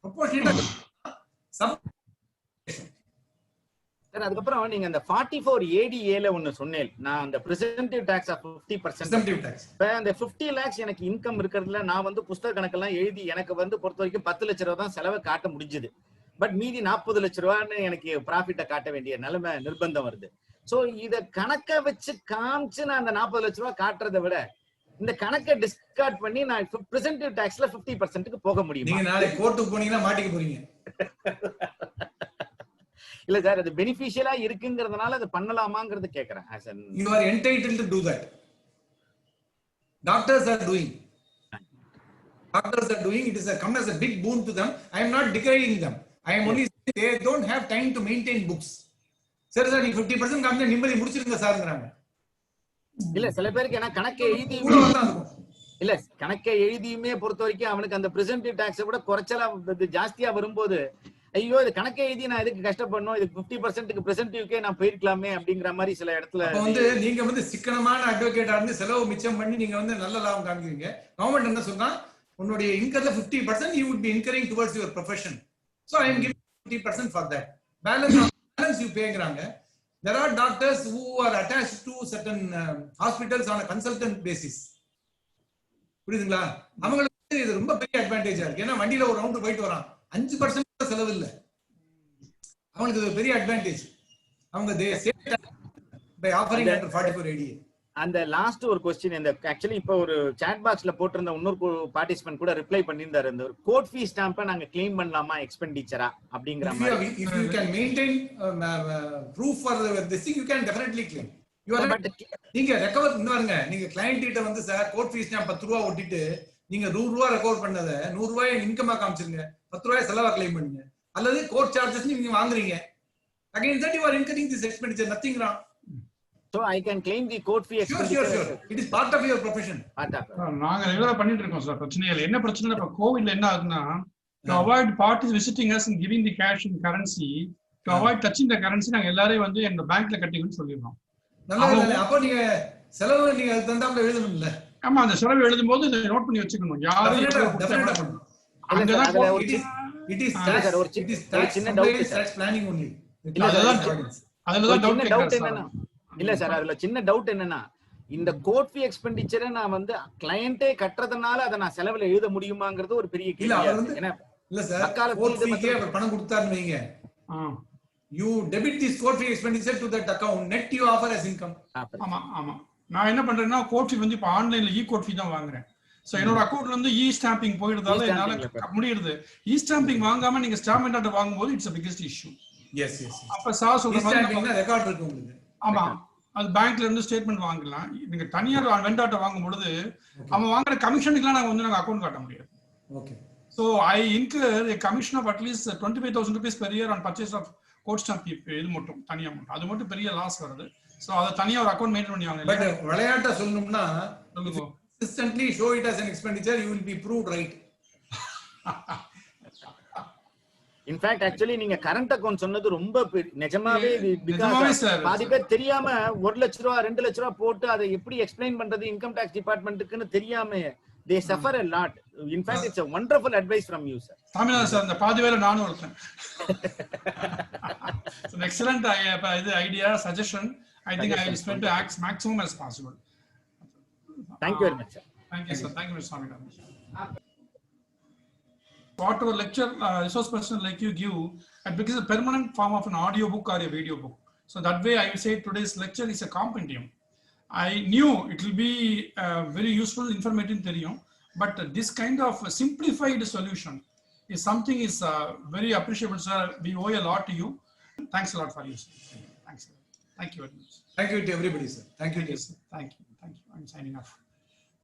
ப்ரொபோர்ஷனேட்டா சார் அதுக்கப்புறம் நீங்க அந்த 44 ADA ஒன்னு சொன்னேன், நான் அந்த presumptive tax of 50%. Presumptive tax. இப்ப அந்த 50 lakhs எனக்கு இன்கம் இருக்கிறதுல நான் வந்து புஸ்தக கணக்கெல்லாம் எழுதி எனக்கு வந்து பொறுத்த வரைக்கும் 10 லட்ச ரூபா தான் செலவை காட்ட முடிஞ்சது. பட் மீதி 40 லட்ச ரூபான்னு எனக்கு ப்ராஃபிட்டை காட்ட வேண்டிய நிலைமை நிர்பந்தம் வருது. சோ இத கணக்க வச்சு காமிச்சு நான் அந்த 40 லட்ச ரூபாய் காட்டுறதை விட இந்த கணக்கை டிஸ்கார்ட் பண்ணி நான் presumptive taxல 50%க்கு போக முடியும். நீங்க நாளை கோர்ட்டுக்கு போனீங்கன்னா மாட்டிக்க போறீங்க. இல்ல சார், அது பெனிஃபிஷியலா இருக்குங்கிறதுனால அது பண்ணலாமாங்கிறது கேக்குறேன். You are entitled to do that. Doctors are doing. It is come as a big boon to them. I am not decrying them. I am only saying they don't have time to maintain books. Sir, நீ 50% காமிச்சா நிம்மதி முடிச்சிருங்க சார்ங்கறாங்க. இல்ல சில பேருக்கு என்ன கணக்கை எழுதி இல்ல கணக்கை எழுதியுமே பொறுத்த வரைக்கும் அவனுக்கு அந்த presumptive tax விட குறைச்சலா ஜாஸ்தியா வரும்போது ஐயோ இது கணக்கை எழுதி நான் எதுக்கு கஷ்டப்படணும், இதுக்கு 50%க்கு presumptive-க்கே நான் போயிருக்கலாமே அப்படிங்கிற மாதிரி சில இடத்துல வந்து நீங்க வந்து சிக்கனமான அட்வொகேட்டா இருந்து செலவு மிச்சம் பண்ணி நீங்க வந்து நல்ல லாபம் காமிக்கிறீங்க. கவர்மெண்ட் என்ன சொல்றா, உன்னுடைய இன்கம்ல 50% you would be incurring towards your profession. So I am giving 50% for that. Balance you payங்கறாங்க. There are doctors who are attached to certain hospitals on a consultant basis. புரியுதுங்களா? அவங்களுக்கு இது ரொம்ப பெரிய அட்வான்டேஜா இருக்கு. ஏன்னா வண்டியில ஒரு ரவுண்ட் போயிட்டு வரான், 5% செலவு இல்ல. அவங்களுக்கு இது பெரிய அட்வான்டேஜ். அவங்க they save by offering under 44 ADA. அந்த லாஸ்ட் ஒரு क्वेश्चन இந்த ஆக்சுவலி இப்ப ஒரு சாட் பாக்ஸ்ல போட்டிருந்த இன்னொரு பார்ட்டிசிபென்ட் கூட ரிப்ளை பண்ணியிருந்தாரு. இந்த ஒரு கோர்ட் ஃபீ ஸ்டாம்பை நாங்க கிளைம் பண்ணலாமா எக்ஸ்பெண்டிச்சரா அப்படிங்கிற மாதிரி. If you can maintain proof for this thing, you can definitely claim. You are நீங்க ரெக்கவர் பண்ணுவாங்க. நீங்க கிளையன்ட் கிட்ட வந்து சார் கோர்ட் ஃபீ ஸ்டாம்ப் 10 ரூபாய் ஒட்டிட்டு நீங்க 100 ரூபாய் ரெக்கவர் பண்ணத 100 ரூபாய் இன்கமா காமிச்சிருங்க, 10 ரூபாய் செலவா கிளைம் பண்ணுங்க. அல்லது கோர்ட் சார்ஜஸ் நீங்க வாங்குறீங்க, again that you are incurring this expenditure, nothing wrong. So I can claim the court fee expenditure. Sure. It is part of your profession. நாங்க ரெகுலரா பண்ணிட்டு இருக்கோம் சார். பிரச்சனை இல்ல. என்ன பிரச்சனை இப்ப கோவிட்ல என்ன ஆகுதுன்னா, to avoid parties visiting us and giving the cash in currency, to avoid touching the currency, நாங்க எல்லாரையும் வந்து எங்க பேங்க்ல கட்டிக்கணும்னு சொல்லிருக்கோம். நல்லது. அப்ப நீங்க செலவு நீங்க தந்தாமல எழுதணும் இல்ல? ஆமா, அந்த செலவு எழுதும்போது இத நோட் பண்ணி வச்சுக்கணும். யாரும் அங்கதான் it is சின்ன டவுட் planning only. அதுலதான் டவுட் என்னன்னா இல்ல சார், அதுல சின்ன டவுட் என்னன்னா இந்த கோர்ட் ஃபீ எக்ஸ்பெண்டிச்சரை நான் வந்து கிளையண்டே கட்டறதுனால அத நான் செலவுல எழுத முடியுமாங்கிறது ஒரு பெரிய கேள்வி. இல்ல சார், கோர்ட் ஃபீக்கு அவர் பணம் கொடுத்தாருன்னு வைங்க, you debit this court fee expenditure to that account, net you offer as income. ஆமா. நான் என்ன பண்றேன்னா கோர்ட் ஃபீ வந்து இப்ப ஆன்லைன்ல கோர்ட் ஃபீ தான் வாங்குறேன். சோ என்னோட அக்கவுண்ட்ல இருந்து ஸ்டாம்பிங் போயிடுறதால என்னால முடியுது. ஸ்டாம்பிங் வாங்காம நீங்க ஸ்டாம்ப் அண்ட் ஆர்டர் வாங்கும்போது it's a biggest issue. Yes. அப்ப சார் சொல்ற மாதிரி ரெக்கார்ட் இருக்கு உங்களுக்கு. ஆமா, அது பேங்க்ல இருந்து ஸ்டேட்மென்ட் வாங்கலாம். நீங்க தனியார் வெண்டாட்ட வாங்கும் பொழுது அவன் வாங்குற கமிஷனுக்குலாம் நாங்க அக்கவுண்ட் காட்ட முடியாது. Okay. So I incur a commission of at least 25,000 rupees per year on purchase of court stamp இது மட்டும் தனியா மட்டும். அது மட்டும் பெரிய லாஸ் வருது. சோ அத தனியா ஒரு அக்கவுண்ட் மெயின்டெய்ன் பண்ணி வாங்க. பட் விளையாட்ட சொல்லணும்னா consistently show it as an expenditure, you will be proved right. In fact actually நீங்க கரண்ட் அக்கவுண்ட் சொன்னது ரொம்ப நிஜமாவே பாதி பேர் தெரியாம 1 லட்ச ரூபா 2 லட்ச ரூபா போட்டு அதை எப்படி எக்ஸ்பிளைன் பண்றது இன்கம் டாக்ஸ் டிபார்ட்மென்ட்க்குன்னு தெரியாம they suffer a lot. In fact it's a wonderful advice from you sir. Saminathan sir, அந்த பாதி வேளை நானும் ஒருத்தன். It's an excellent idea, suggestion. I think I will spend to act maximum as possible. Thank you very much sir. Thank you sir. Thank you Mr. Swaminathan. Whatever lecture resource person like you give, it becomes a permanent form of an audio book or a video book. So that way I will say today's lecture is a compendium. I knew it will be very useful, informative theriyum, but this kind of simplified solution is something is very appreciable sir. We owe a lot to you. Thanks a lot for you sir. Thanks. Thank you very much. Thank you to everybody sir. Thank you. Sir. Thank you. I'm signing off.